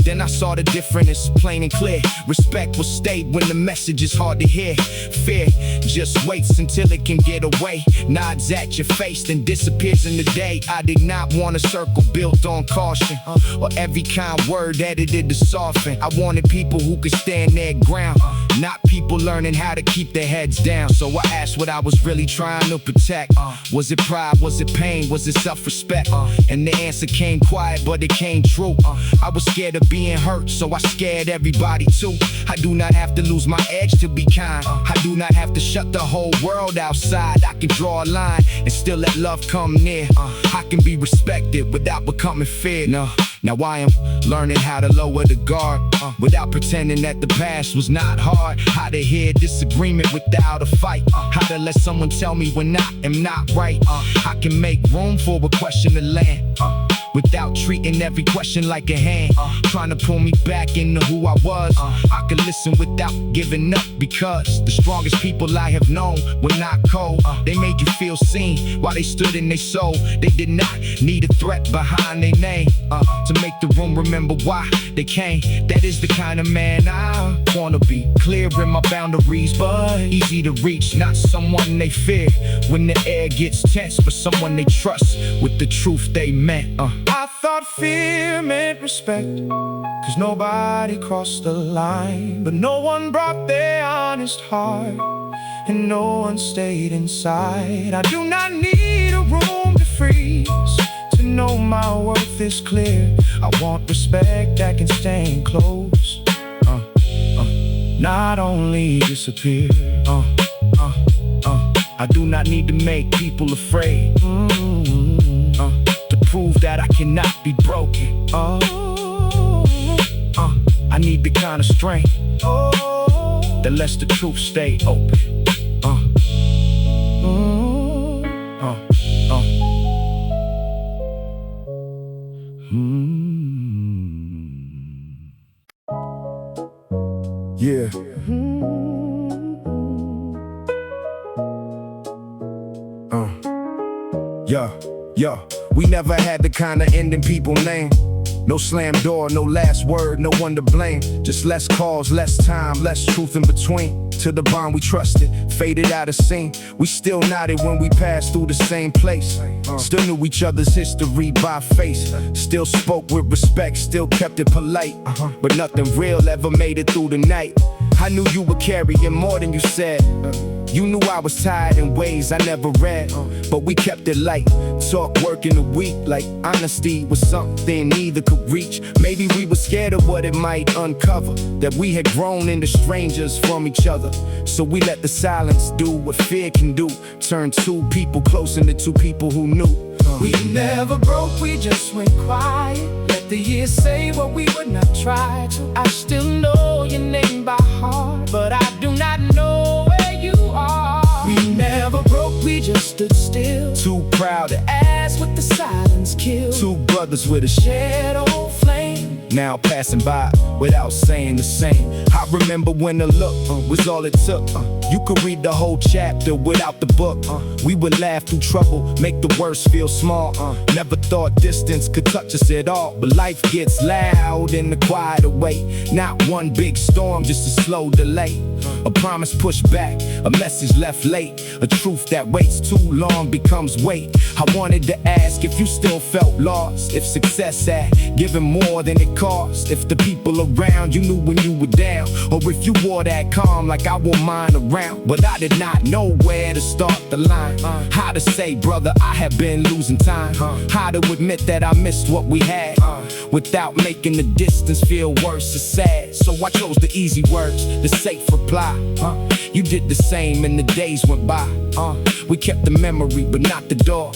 Then I saw the difference plain and clear. Respect will stay when the message is hard to hear. Fear just waits until it can get away, nods at your face, then disappears in the day. I did not want a circle built on caution, or every kind word edited to soften. I wanted people who could stand their ground, not people learning how to keep their heads down. So I asked what I was really trying to protect. Was it pride, was it pain, was it self-respect? And the answer came quiet, but it came true. I was scared of being hurt, so I scared everybody too. I do not have to lose my edge to be kind. I do not have to shut the whole world outside. I can draw a line and still let love come near. I can be respected without becoming feared. Now I am learning how to lower the guard, without pretending that the past was not hard. How to hear disagreement without a fight. How to let someone tell me when I am not right. I can make room for a question to land, without treating every question like a hand, trying to pull me back into who I was. I could listen without giving up, because the strongest people I have known were not cold. They made you feel seen while they stood in their soul. They did not need a threat behind their name, to make the room remember why they came. That is the kind of man I wanna be. Clear in my boundaries, but easy to reach. Not someone they fear when the air gets tense, but someone they trust with the truth they meant. I thought fear meant respect, cause nobody crossed the line. But no one brought their honest heart, and no one stayed inside. I do not need a room to freeze to know my worth is clear. I want respect that can stand close, not only disappear. I do not need to make people afraid, to prove that I cannot be broken. I need the kind of strength that lets the truth stay open. Yeah. Yeah. We never had the kind of ending people name. No slam door, no last word, no one to blame. Just less calls, less time, less truth in between. Till the bond we trusted faded out of scene. We still nodded when we passed through the same place. Still knew each other's history by face. Still spoke with respect, still kept it polite. But nothing real ever made it through the night. I knew you were carrying more than you said. You knew I was tired in ways I never read, but we kept it light. Talk, work in the week, like honesty was something neither could reach. Maybe we were scared of what it might uncover, that we had grown into strangers from each other. So we let the silence do what fear can do, turn two people close into two people who knew. We never broke, we just went quiet. Let the years say what we would not try to. I still know your name by heart, but I do not know where you are. We never broke, we just stood still. Too proud to Ask what the silence killed. two brothers with a Shared old flame. now passing by without saying the same. I remember when the look was all it took. You could read the whole chapter without the book. We would laugh through trouble, make the worst feel small. Never thought distance could touch us at all. But life gets loud in the quieter way. Not one big storm, just a slow delay. A promise pushed back, a message left late. A truth that waits too long becomes weight. I wanted to ask if you still felt lost, if success had given more than it cost, if the people around you knew when you were down, or if you wore that calm like I wore mine around. But I did not know where to start the line. How to say, brother, I have been losing time. How to admit that I missed what we had, without making the distance feel worse or sad. So I chose the easy words, the safe reply. You did the same and the days went by. We kept the memory but not the door,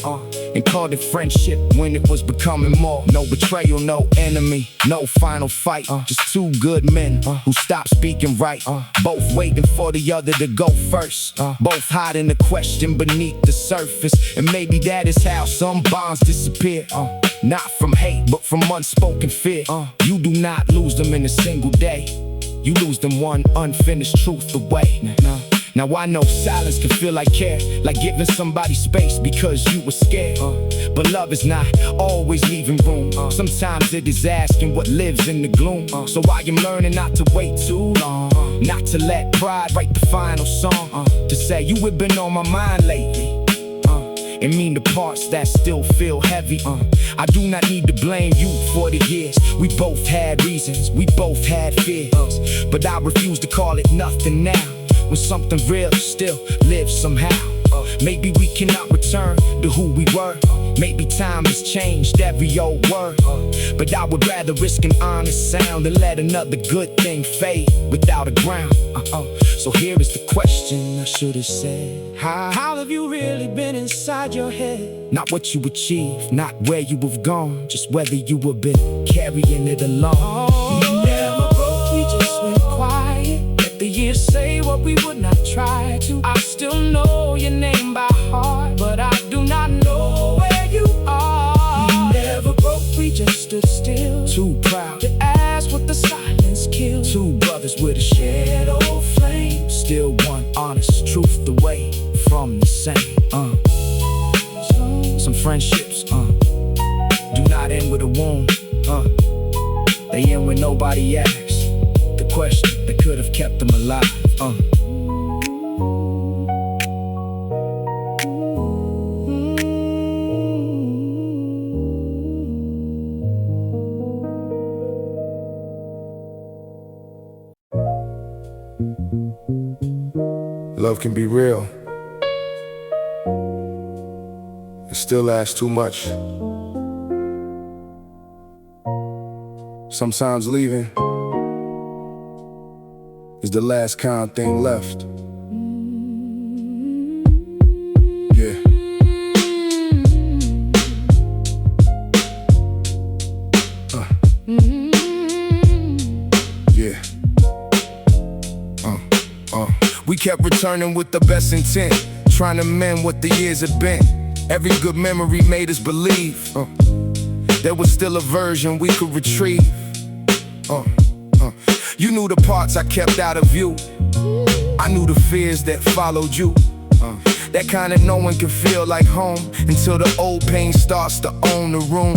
and called it friendship when it was becoming more. No betrayal, no enemy, no final fight. Just two good men who stopped speaking right. Both waiting for the other to go first. Both hiding the question beneath the surface. And maybe that is how some bonds disappear. Not from hate, but from unspoken fear. You do not lose them in a single day. You lose them one unfinished truth away. Now I know silence can feel like care, like giving somebody space because you were scared. But love is not always leaving room. Sometimes it is asking what lives in the gloom. So I am learning not to wait too long, not to let pride write the final song. To say you have been on my mind lately, and mean the parts that still feel heavy. I do not need to blame you for the years. We both had reasons, we both had fears, but I refuse to call it nothing now, when something real still lives somehow. Maybe we cannot return to who we were. Maybe time has changed every old word, but I would rather risk an honest sound than let another good thing fade without a ground. So here is the question I should have said. How have you really been inside your head? Not what you achieved, not where you have gone, just whether you have been carrying it along. We never broke, we just went quiet. Let the years say what we would not try to. I still know your name by heart, but I do not know where you are. We never broke, we just stood still. Too proud to ask what the silence killed. two brothers with a Shared old flame. still one honest truth away from the same. Some friendships do not end with a wound. They end when nobody asks the question that could have kept them alive. Love can be real. It still lasts too much. Sometimes leaving is the last kind thing left. Yeah. Yeah. We kept returning with the best intent, trying to mend what the years had been. Every good memory made us believe there was still a version we could retrieve. You knew the parts I kept out of view. I knew the fears that followed you. That kind of no one can feel like home until the old pain starts to own the room.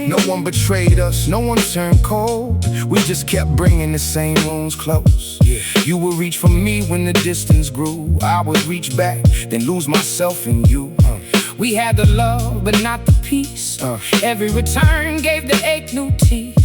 No one betrayed us, no one turned cold. We just kept bringing the same wounds close. You would reach for me when the distance grew. I would reach back, then lose myself in you. We had the love, but not the peace. Every return gave the ache new teeth.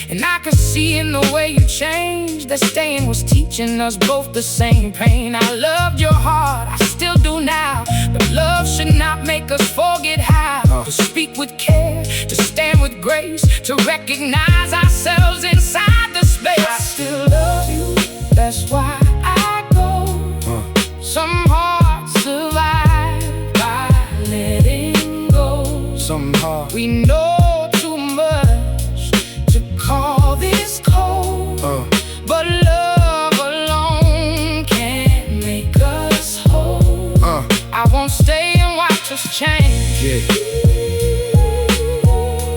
And I could see in the way you changed that staying was teaching us both the same pain. I loved your heart, I still do now. But love should not make us forget how to speak with care, to stand with grace, to recognize ourselves inside the space. I still love you, that's why I go. Some hearts survive by letting go. Some heart We know too much to call this cold, but love alone can't make us whole. I won't stay change. Yeah.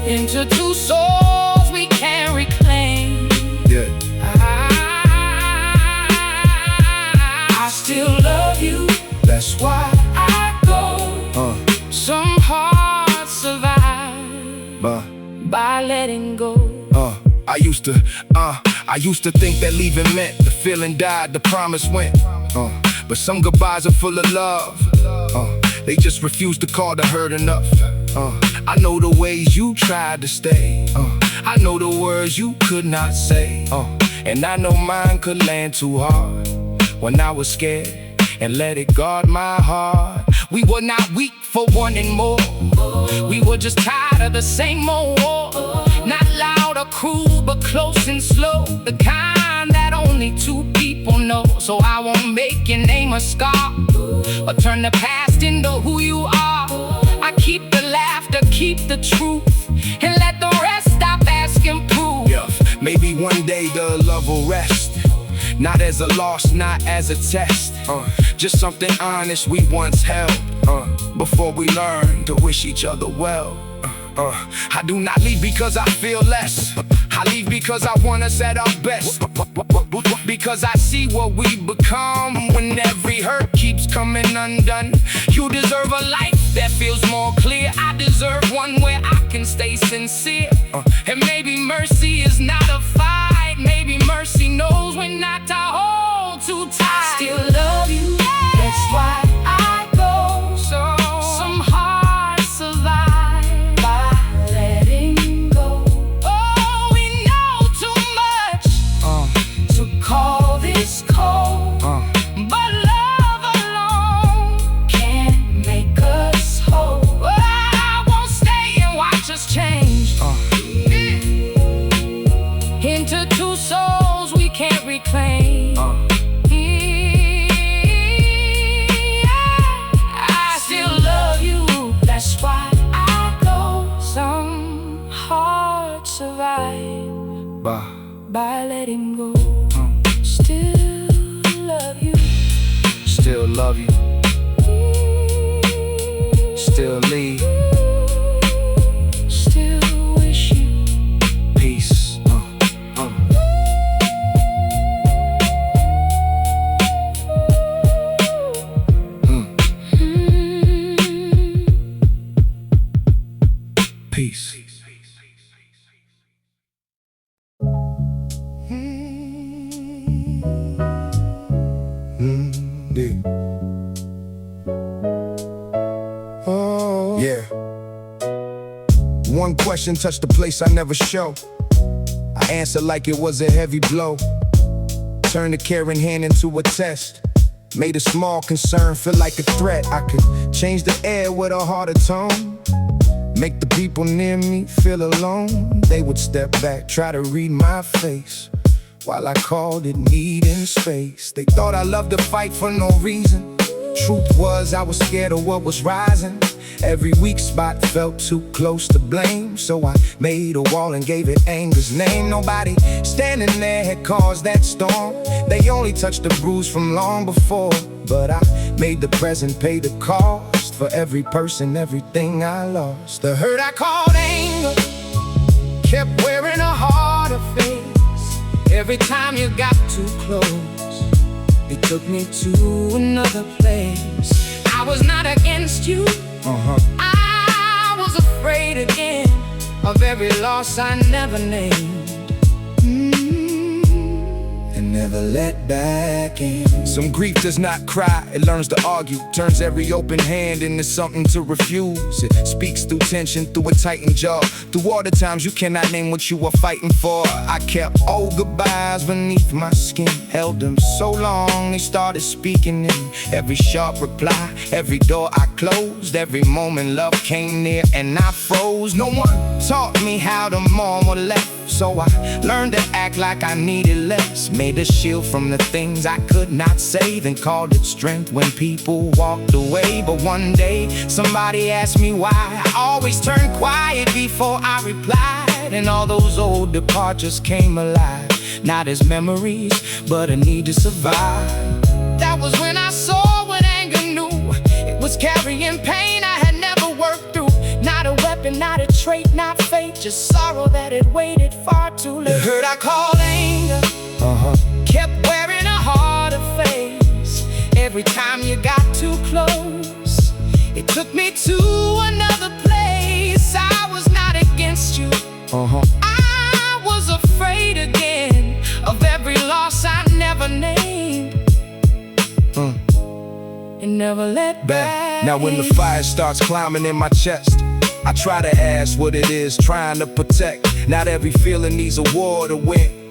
Into two souls we can't reclaim. Yeah. I still love you, That's why. I go. Some hearts survive by letting go. I used to think that leaving meant the feeling died, the promise went. But some goodbyes are full of love. They just refuse to call the hurt enough. I know the ways you tried to stay. I know the words you could not say. And I know mine could land too hard when I was scared and let it guard my heart. We were not weak for wanting more. We were just tired of the same old war. Not loud or cruel, but close and slow. The kind that only two people know. So I won't make your name a scar or turn the past into who you are. I keep the laughter, keep the truth, and let the rest stop asking proof. Yeah. Maybe one day the love will rest, not as a loss, not as a test. Just something honest we once held before we learned to wish each other well. I do not leave because I feel less. I leave because I want us at our best. Because I see what we become when every hurt keeps coming undone. You deserve a life that feels more clear. I deserve one where I can stay sincere. And maybe mercy is not a fight. Maybe mercy knows when not to hold too tight. Still love you, that's why I go. Some hearts survive by letting go. Oh, we know too much to call this cold. But love alone can't make us whole. I won't stay and watch us change into two souls we can't reclaim. I still love you, that's why I go. Some hearts survive by letting go. Still love you, Still love you, still leave, still wish you peace. Peace. Yeah. One question touched the place I never show. I answered like it was a heavy blow. Turned a caring hand into a test. Made a small concern feel like a threat. I could change the air with a harder tone. Make the people near me feel alone. They would step back, try to read my face, while I called it needing space. They thought I loved to fight for no reason. Truth was I was scared of what was rising. Every weak spot felt too close to blame. So I made a wall and gave it anger's name. Nobody standing there had caused that storm. They only touched the bruise from long before. But I made the present pay the cost for every person, everything I lost. The hurt I called anger kept wearing a harder face. Every time you got too close, it took me to another place. I was not against you, I was afraid again of every loss I never named, and never let back in. Some grief does not cry, it learns to argue. Turns every open hand into something to refuse. It speaks through tension, through a tightened jaw. Through all the times you cannot name what you were fighting for. I kept old goodbyes beneath my skin. Held them so long, they started speaking in every sharp reply. Every door I closed, every moment love came near and I froze. No one taught me how to mourn what left. So I learned to act like I needed less. Made a shield from the things I could not say, then called it strength when people walked away. But one day somebody asked me why I always turned quiet before I replied, and all those old departures came alive, not as memories, but a need to survive. That was when I saw what anger knew. It was carrying pain I had never hoping not a trait, not fate, just sorrow that had waited far too late. The hurt I called anger kept wearing a harder face. Every time you got too close, it took me to another place. I was not against you, I was afraid again of every loss I never named and never let back. Now when the fire starts climbing in my chest, I try to ask what it is trying to protect. Not every feeling needs a war to win.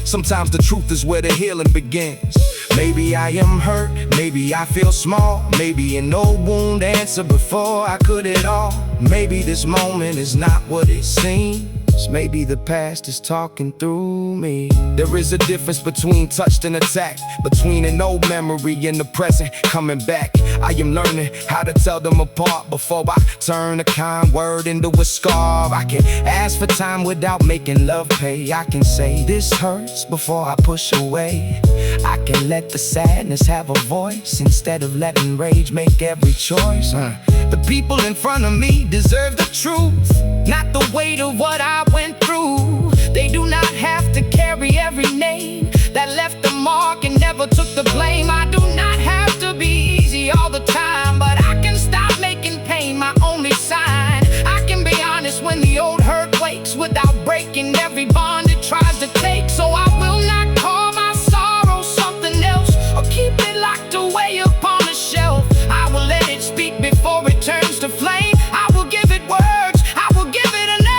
Sometimes the truth is where the healing begins. Maybe I am hurt, maybe I feel small, maybe an old wound answered before I could at all. Maybe this moment is not what it seems. Maybe the past is talking through me. There is a difference between touched and attacked, between an old memory and the present coming back. I am learning how to tell them apart before I turn a kind word into a scar. I can ask for time without making love pay. I can say this hurts before I push away. I can let the sadness have a voice instead of letting rage make every choice. The people in front of me deserve the truth, not the weight of what I went through. They do not have to carry every name that left a mark and never took the blame. I do not have to be easy all the time, but I can stop making pain my only sign. I can be honest when the old hurt wakes without breaking every bond it tries to take. So I will not call my sorrow something else or keep it locked away upon a shelf. I will let it speak before it turns to flame. I will give it words, I will give it a name.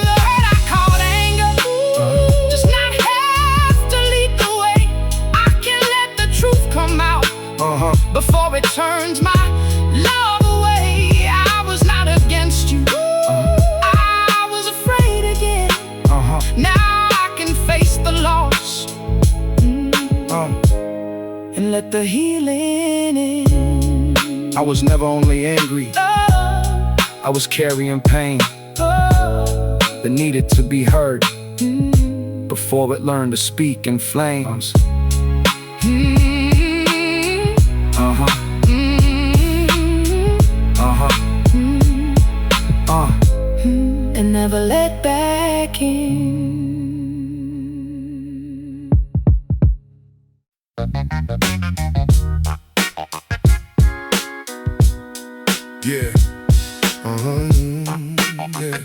The hurt I called anger does not have to lead the way. I can let the truth come out before it turns my love away. I was not against you, I was afraid again. Now I can face the loss and let the healing in. I was never only angry, I was carrying pain that needed to be heard before it learned to speak in flames. And never let back in. Yeah. Yeah.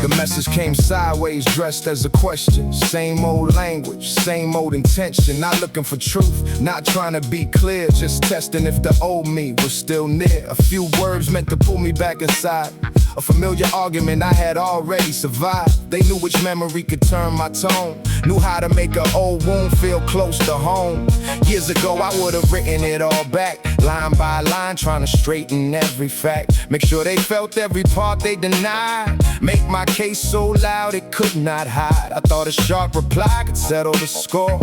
The message came sideways, dressed as a question. Same old language, same old intention. Not looking for truth, not trying to be clear, just testing if the old me was still near. A few words meant to pull me back inside. A familiar argument I had already survived. They knew which memory could turn my tone, knew how to make an old wound feel close to home. Years ago I would've written it all back, line by line, trying to straighten every fact. Make sure they felt every part they denied, make my case so loud it could not hide. I thought a sharp reply could settle the score,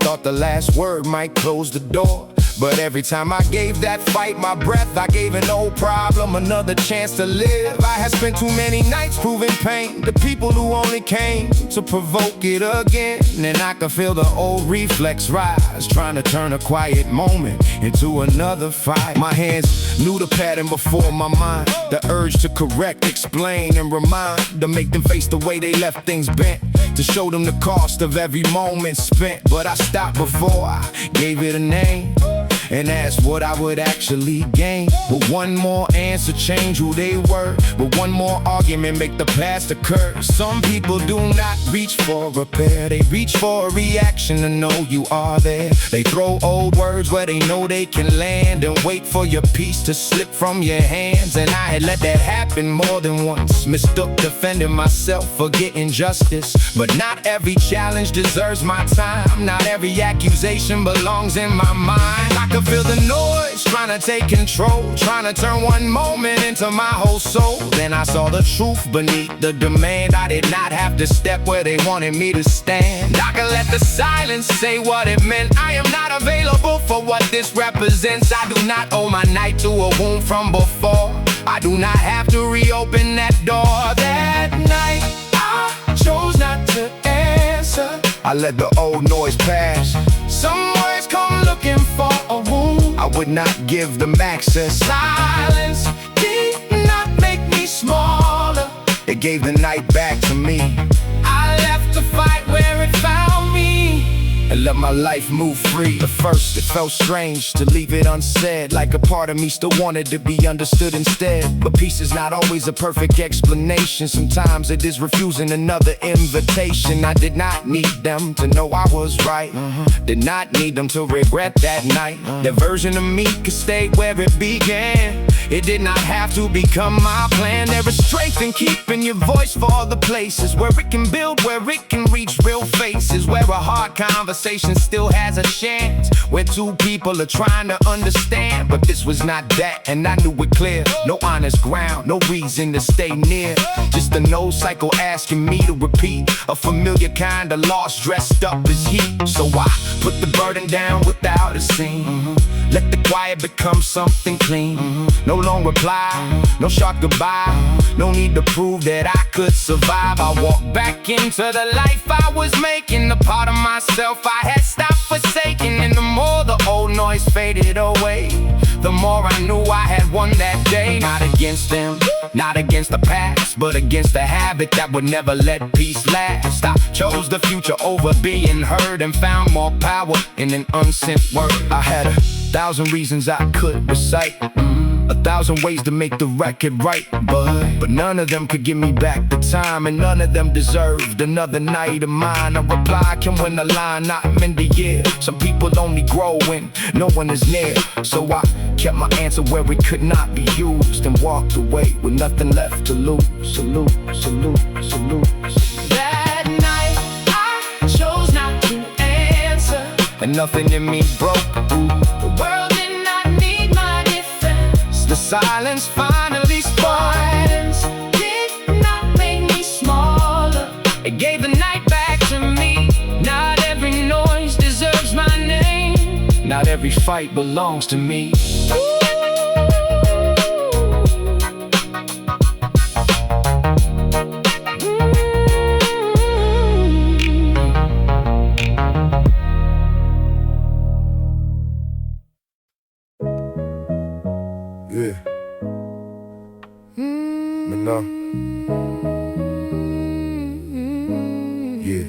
thought the last word might close the door. But every time I gave that fight my breath, I gave an old problem another chance to live. I had spent too many nights proving pain to people who only came to provoke it again. And I could feel the old reflex rise, trying to turn a quiet moment into another fight. My hands knew the pattern before my mind, the urge to correct, explain, and remind, to make them face the way they left things bent, to show them the cost of every moment spent. But I stopped before I gave it a name and asked what I would actually gain. But one more answer change who they were, but one more argument make the past occur. Some people do not reach for repair, they reach for a reaction to know you are there. They throw old words where they know they can land and wait for your peace to slip from your hands. And I had let that happen more than once, mistook defending myself for getting justice. But not every challenge deserves my time, not every accusation belongs in my mind. I could feel the noise trying to take control, trying to turn one moment into my whole soul. Then I saw the truth beneath the demand. I did not have to step where they wanted me to stand. I could let the silence say what it meant. I am not available for what this represents. I do not owe my night to a wound from before. I do not have to reopen that door. That night I chose not to answer. I let the old noise pass. Some words come looking looking for a room. I would not give them access. Silence did not make me smaller. It gave the night back to me. I left the fight where it found me and let my life move free. At first it felt strange to leave it unsaid, like a part of me still wanted to be understood instead. But peace is not always a perfect explanation. Sometimes it is refusing another invitation. I did not need them to know I was right. Did not need them to regret that night. That version of me could stay where it began. It did not have to become my plan. There is strength in keeping your voice for the places where it can build, where it can reach real faces, where a hard conversation still has a chance, where two people are trying to understand. But this was not that, and I knew it clear. No honest ground, no reason to stay near. Just a no cycle asking me to repeat a familiar kind of loss dressed up as heat. So I put the burden down without a scene. Let the quiet become something clean. No long reply, no sharp goodbye. No need to prove that I could survive. I walked back into the life I was making, the part of myself I had stopped forsaking. And the more the old noise faded away, the more I knew I had won that day. Not against them, not against the past, but against the habit that would never let peace last. I chose the future over being heard, and found more power in an unsent word. I had 1,000 reasons I could recite, 1,000 ways to make the record right, but none of them could give me back the time, and none of them deserved another night of mine. A reply can win a line, not mend the year. Some people only grow when no one is near. So I kept my answer where it could not be used, and walked away with nothing left to lose. Salute, salute, salute. That night I chose not to answer, And nothing in me broke. the world did not need my defense. The silence finally spoke. Silence did not make me smaller. It gave the night back to me. Not every noise deserves my name. Not every fight belongs to me. Yeah. But no. Yeah.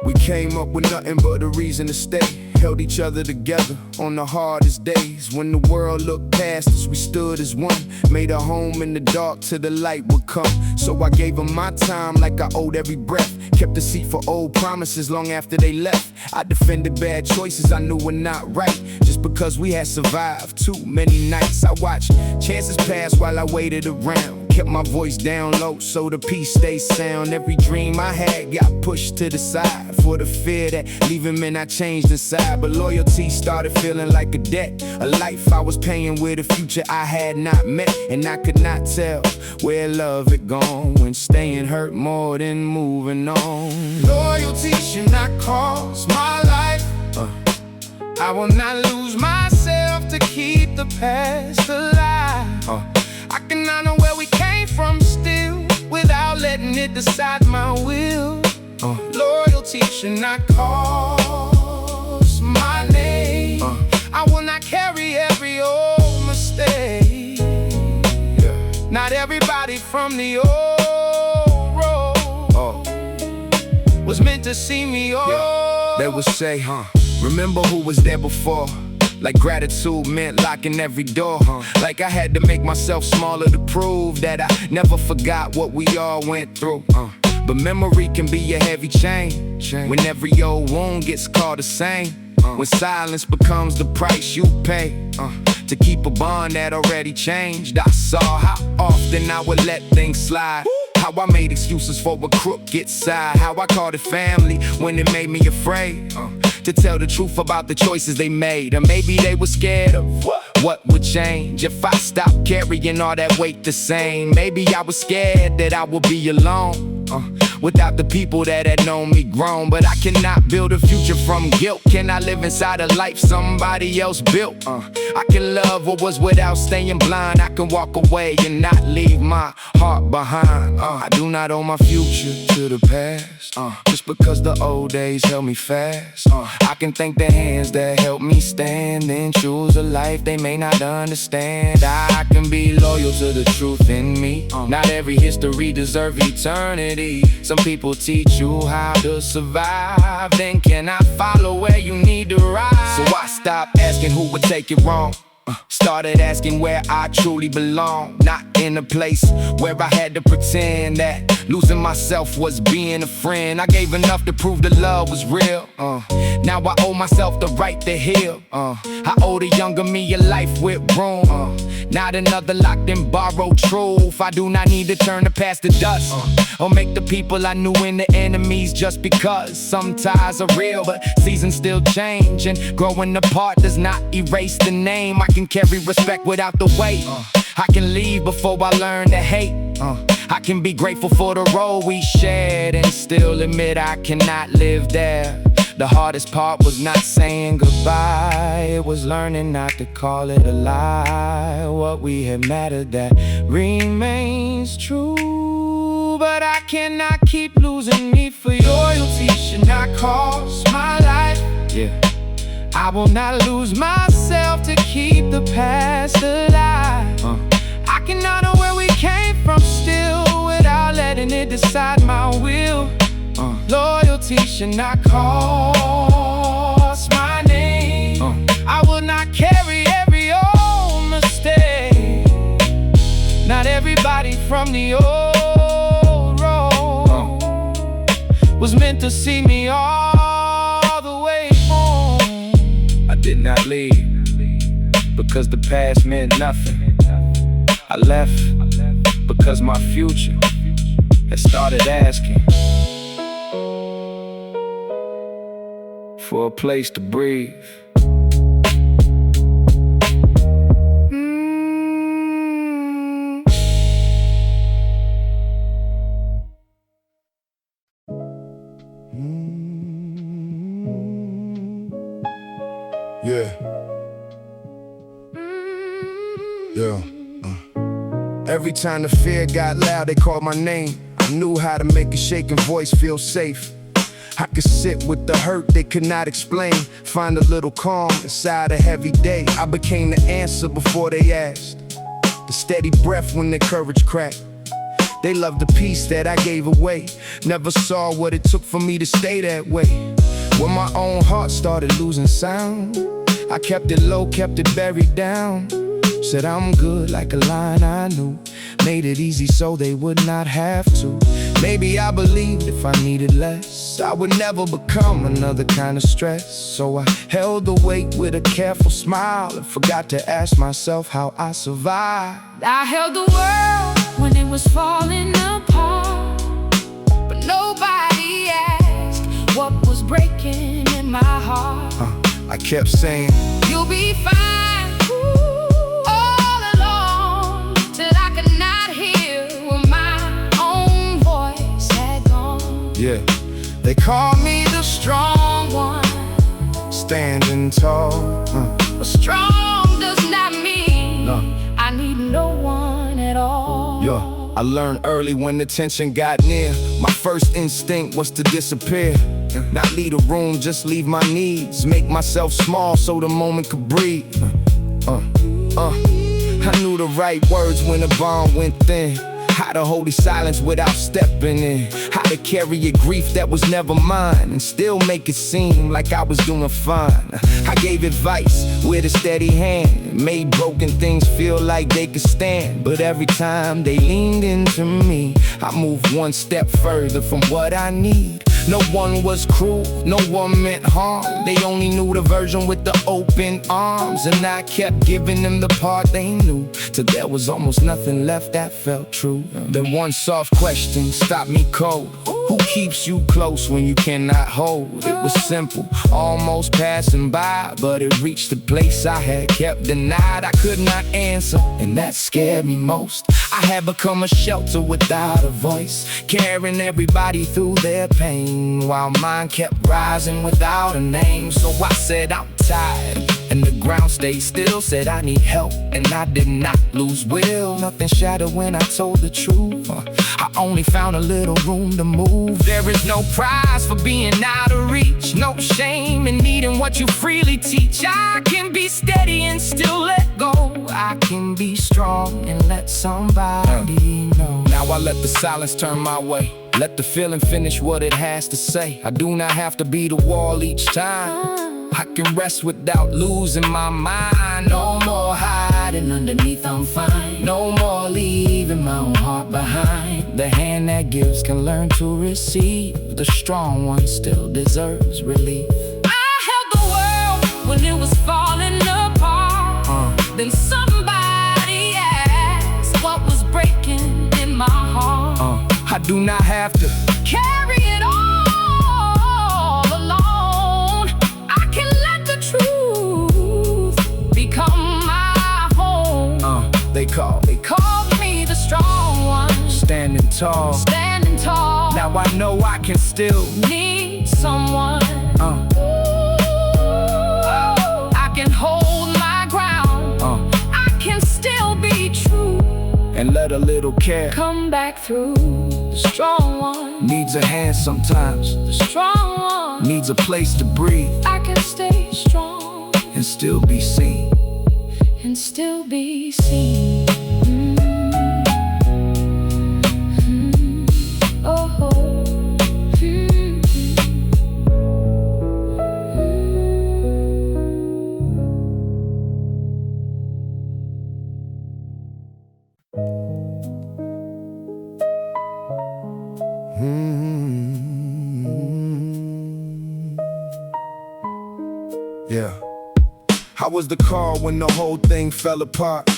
We came up with nothing but a reason to stay. Held each other together on the hardest days. When the world looked past us, we stood as one. Made a home in the dark till the light would come. So I gave them my time like I owed every breath. Kept a seat for old promises long after they left. I defended bad choices I knew were not right, just because we had survived too many nights. I watched chances pass while I waited around. Kept my voice down low so the peace stayed sound. Every dream I had got pushed to the side for the fear that leaving meant I changed inside. But loyalty started feeling like a debt, a life I was paying with a future I had not met. And I could not tell where love had gone when staying hurt more than moving on. Loyalty should not cost my life. I will not lose myself to keep the past alive. I can honor where we came from still, without letting it decide my will. Loyalty should not cost my name. I will not carry every old mistake. Not everybody from the old road was meant to see me old. They would say, remember who was there before. Like gratitude meant locking every door. Like I had to make myself smaller to prove that I never forgot what we all went through. But memory can be a heavy chain when every old wound gets called the same. When silence becomes the price you pay to keep a bond that already changed. I saw how often I would let things slide, how I made excuses for a crooked side, how I called it family when it made me afraid to tell the truth about the choices they made. Or maybe they were scared of what would change if I stopped carrying all that weight the same. Maybe I was scared that I would be alone. without the people that had known me grown. But I cannot build a future from guilt. Can I live inside a life somebody else built? I can love what was without staying blind. I can walk away and not leave my heart behind. I do not owe my future to the past, just because the old days held me fast. I can thank the hands that helped me stand and choose a life they may not understand. I can be loyal to the truth in me. Not every history deserves eternity. Some people teach you how to survive, then cannot follow where you need to ride. So I stopped asking who would take it wrong. Started asking where I truly belong. Not in a place where I had to pretend that losing myself was being a friend. I gave enough to prove the love was real. Now I owe myself the right to heal. I owe the younger me a life with room. Not another locked and borrowed truth. I do not need to turn the past to dust, or make the people I knew into enemies just because. Some ties are real, but seasons still change, and growing apart does not erase the name. I can carry respect without the weight. I can leave before I learn to hate. I can be grateful for the road we shared and still admit I cannot live there. The hardest part was not saying goodbye. It was learning not to call it a lie. What we had mattered, that remains true. But I cannot keep losing me for loyalty. Should not cost my life. I will not lose myself to keep the past alive. I can honor where we came from still, without letting it decide my will. Loyalty should not cost my name. I will not carry every old mistake. Not everybody from the old road was meant to see me all the way home. I did not leave because the past meant nothing. I left because my future had started asking for a place to breathe. Every time the fear got loud, they called my name. I knew how to make a shaking voice feel safe. I could sit with the hurt they could not explain, find a little calm inside a heavy day. I became the answer before they asked, the steady breath when their courage cracked. They loved the peace that I gave away, never saw what it took for me to stay that way. When my own heart started losing sound, I kept it low, kept it buried down. Said I'm good like a line I knew, made it easy so they would not have to. Maybe I believed if I needed less, I would never become another kind of stress. So I held the weight with a careful smile and forgot to ask myself how I survived. I held the world when it was falling apart, but nobody asked what was breaking in my heart. I kept saying, you'll be fine, all along, till I could not hear when my own voice had gone. They call me The strong one, standing tall. but strong does not mean I need no one at all. I learned early when the tension got near, my first instinct was to disappear. Not leave a room, just leave my needs, make myself small so the moment could breathe. I knew the right words when the bond went thin, how to hold the silence without stepping in, how to carry a grief that was never mine and still make it seem like I was doing fine. I gave advice with a steady hand, made broken things feel like they could stand. But every time they leaned into me, I moved one step further from what I need. No one was cruel, no one meant harm. They only knew the version with the open arms, and I kept giving them the part they knew, till there was almost nothing left that felt true. Then one soft question stopped me cold. Who keeps you close when you cannot hold? It was simple, almost passing by, but it reached the place I had kept denied. I could not answer, and that scared me most. I had become a shelter without a voice, carrying everybody through their pain, while mine kept rising without a name. So I said I'm tired, and the ground stayed still. Said I need help, and I did not lose will. Nothing shattered when I told the truth. I only found a little room to move. There is no prize for being out of reach, no shame in needing what you freely teach. I can be steady and still let go. I can be strong and let somebody know. Now I let the silence turn my way, let the feeling finish what it has to say. I do not have to be the wall each time. I can rest without losing my mind. No more hiding underneath, I'm fine. No more leaving my own heart behind. The hand that gives can learn to receive. The strong one still deserves relief. I held the world when it was falling apart. Then somebody asked what was breaking in my heart. I do not have to carry it all alone. I can let the truth become my home. They called me the strong one, standing tall. standing tall. Now I know I can still Need someone. I can hold my ground. I can still be true and let a little care come back through. The strong one needs a hand sometimes, the strong one needs a place to breathe I can stay strong and still be seen. and still be seen. Oh. Yeah. I was the call when the whole thing fell apart,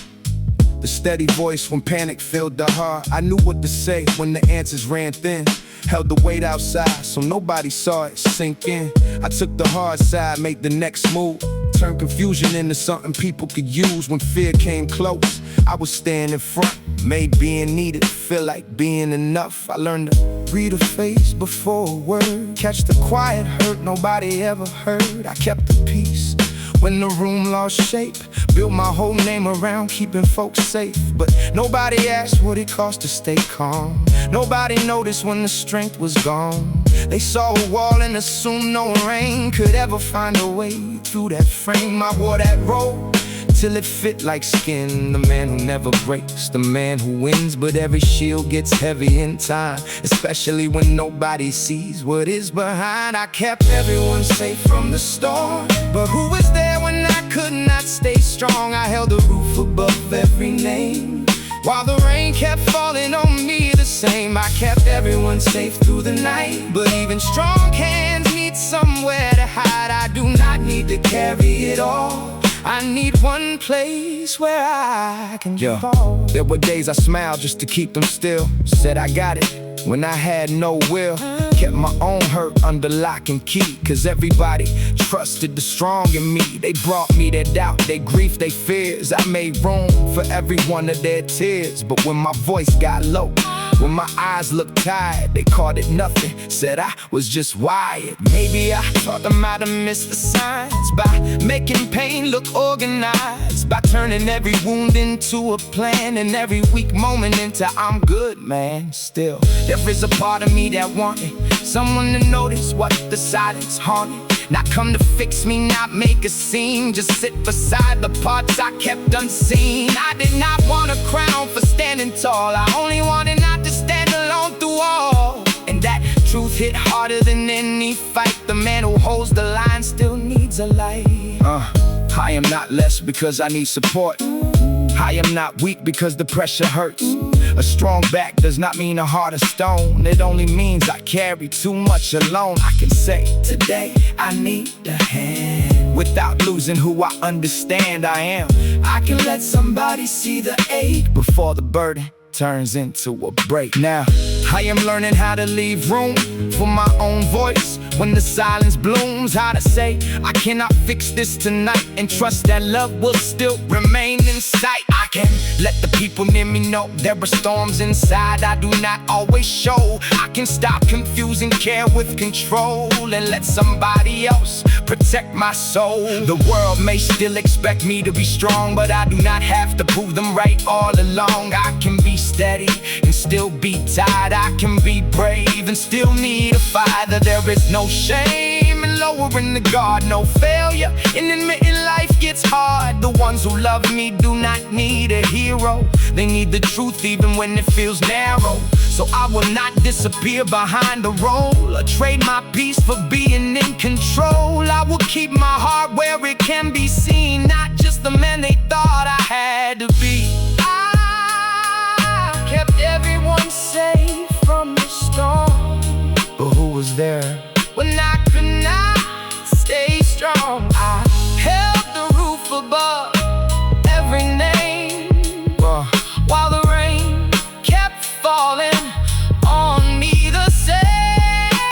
the steady voice when panic filled the heart. I knew what to say when the answers ran thin, held the weight outside so nobody saw it sink in. I took the hard side, made the next move, turned confusion into something people could use. When fear came close, I was standing in front, made being needed feel like being enough. I learned to read a face before a word, catch the quiet hurt nobody ever heard. I kept the peace when the room lost shape, built my whole name around keeping folks safe. But nobody asked what it cost to stay calm. Nobody noticed when the strength was gone. They saw a wall and assumed no rain could ever find a way through that frame. I wore that robe till it fit like skin. The man who never breaks, the man who wins. But every shield gets heavy in time, especially when nobody sees what is behind. I kept everyone safe from the storm, but who was there when I could not stay strong? I held the roof above every name, while the rain kept falling on me the same. I kept everyone safe through the night, but even strong hands need somewhere to hide. I do not need to carry it all, I need one place where I can fall. There were days I smiled just to keep them still, said I got it when I had no will. Kept my own hurt under lock and key, cause everybody trusted the strong in me. They brought me their doubt, their grief, their fears. I made room for every one of their tears. But when my voice got low, when my eyes looked tired, they called it nothing, said I was just wired. Maybe I taught them how to miss the signs by making pain look organized, by turning every wound into a plan and every weak moment into I'm good, man. Still, there is a part of me that wanted someone to notice what the silence haunted. Not come to fix me, not make a scene, just sit beside the parts I kept unseen. I did not want a crown for standing tall, I only wanted not to stand alone through all. And that truth hit harder than any fight. The man who holds the line still needs a light. I am not less because I need support. I am not weak because the pressure hurts. A strong back does not mean a heart of stone. It only means I carry too much alone. I can say, today I need a hand, without losing who I understand I am. I can let somebody see the ache before the burden turns into a break. Now, I am learning how to leave room for my own voice when the silence blooms. How to say, I cannot fix this tonight, and trust that love will still remain in sight. I can let the people near me know there are storms inside I do not always show. I can stop confusing care with control and let somebody else protect my soul. The world may still expect me to be strong, but I do not have to prove them right all along. I can be steady and still be tired. I can be brave and still need a father. There is no shame in lowering the guard, no failure in admitting life gets hard. The ones who love me do not need a hero. They need the truth even when it feels narrow. So I will not disappear behind the role or trade my peace for being in control. I will keep my heart where it can be seen, not just the man they thought I had to be. I kept everyone safe from the storm, But who was there when I could not stay strong? I held the roof above every name while the rain kept falling on me the same.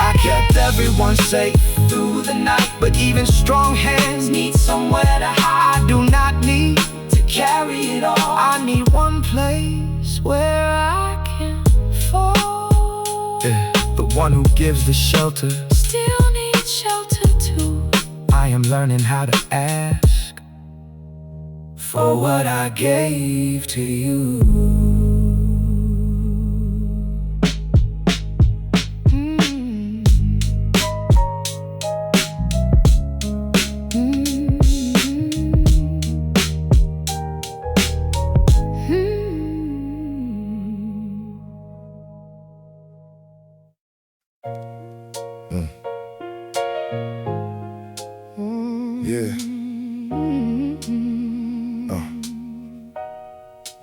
I kept everyone safe through the night, but even strong hands need somewhere to hide. I do not need to carry it all. I need one place where I can fall. The one who gives the shelter Still need shelter too. I am learning how to ask for what I gave to you. Yeah.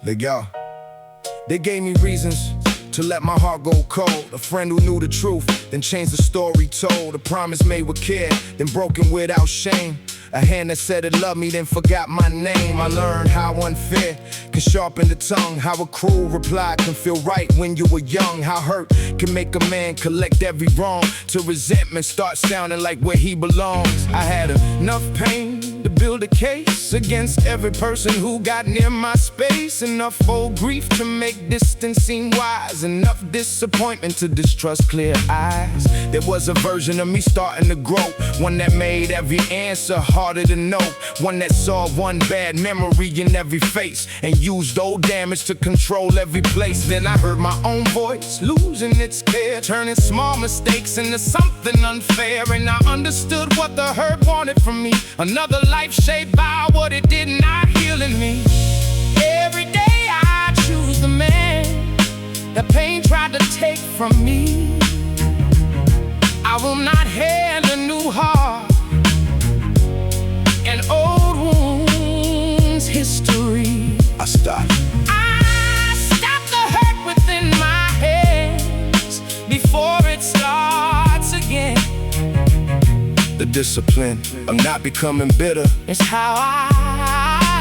Legal. They gave me reasons to let my heart go cold. A friend who knew the truth, then changed the story told. A promise made with care, then broken without shame. A hand that said it loved me, then forgot my name. I learned how unfair can sharpen the tongue, how a cruel reply can feel right when you were young, how hurt can make a man collect every wrong, till resentment starts sounding like where he belongs. I had enough pain to build a case against every person who got near my space. Enough old grief to make distance seem wise, enough disappointment to distrust clear eyes. There was a version of me starting to grow, one that made every answer harder to know, one that saw one bad memory in every face and used old damage to control every place. Then I heard my own voice losing its care, turning small mistakes into something unfair, and I understood what the hurt wanted from me. Another life shaped by what it did not heal in me. Every day I choose the man that pain tried to take from me. I will not hand a new heart and old wounds history. I stopped the hurt within my hands before it starts again. The discipline of not becoming bitter is how I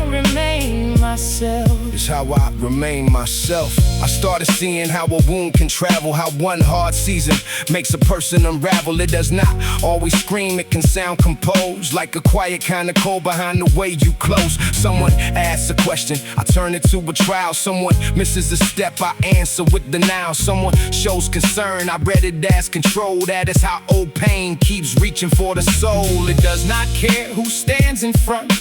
remain myself. Is how I remain myself. I started seeing how a wound can travel, how one hard season makes a person unravel. It does not always scream, it can sound composed, like a quiet kind of cold behind the way you close. Someone asks a question, I turn it to a trial. Someone misses a step, I answer with denial. Someone shows concern, I read it as control. That is how old pain keeps reaching for the soul. It does not care who stands in front,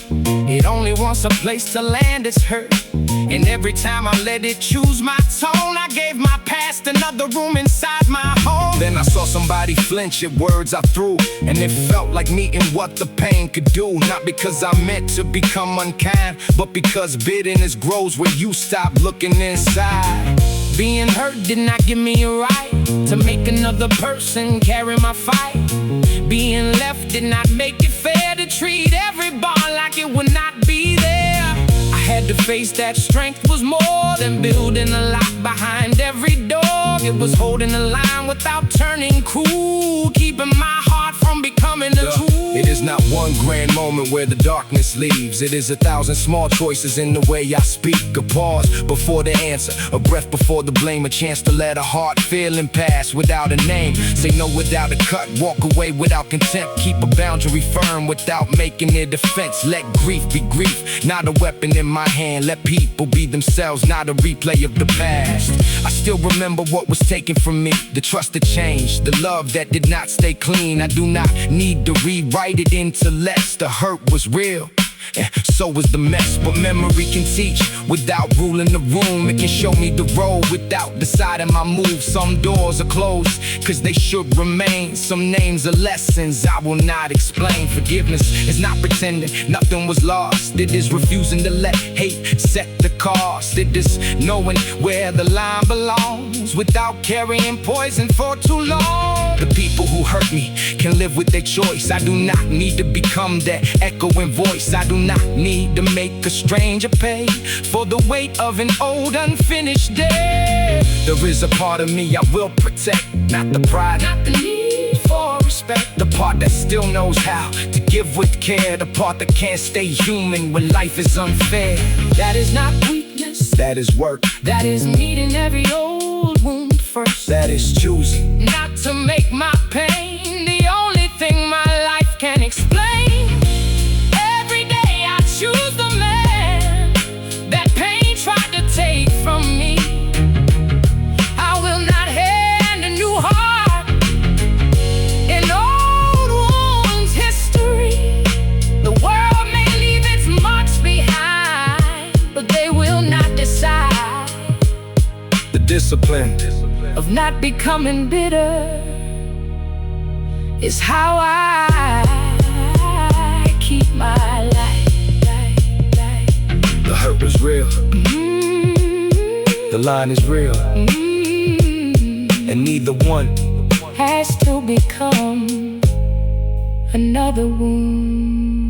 it only wants a place to land its hurt. And every time I let it choose my tone, I gave my past another room inside my home. Then I saw somebody flinch at words I threw, and it felt like meeting what the pain could do. Not because I meant to become unkind, but because bitterness grows where you stop looking inside. Being hurt did not give me a right to make another person carry my fight. Being left did not make it fair to treat every bond like it would not be there. I had to face that strength was more than building a lock behind every door. It was holding the line without turning cool, keeping my heart from becoming the truth. It is not one grand moment where the darkness leaves. It is 1,000 small choices in the way I speak. A pause before the answer, a breath before the blame, a chance to let a heart feeling pass without a name. Say no without a cut, walk away without contempt. Keep a boundary firm without making it offense. Let grief be grief, not a weapon in my hand. Let people be themselves, not a replay of the past. I still remember what was taken from me, the trust that changed, the love that did not stay clean. I do not need to rewrite it into less. The hurt was real, and so was the mess. But memory can teach without ruling the room. It can show me the road without deciding my move. Some doors are closed, cause they should remain. Some names are lessons I will not explain. Forgiveness is not pretending nothing was lost. It is refusing to let hate set the cost. It is knowing where the line belongs without carrying poison for too long. The people who hurt me can live with their choice. I do not need to become that echoing voice. I do not need to make a stranger pay for the weight of an old unfinished day. There is a part of me I will protect, not the pride, not the need for respect. The part that still knows how to give with care. The part that can't stay human when life is unfair. That is not weakness, That is work, that is meeting every old wound first. that is choosing Not to make my pain the only thing my life can explain. Every day I choose the man that pain tried to take from me. I will not hand a new heart in old wounds history. The world may leave its marks behind, but they will not decide the discipline. of not becoming bitter. Is how I keep my life. The hurt was real, the line is real, and neither one has to become another wound.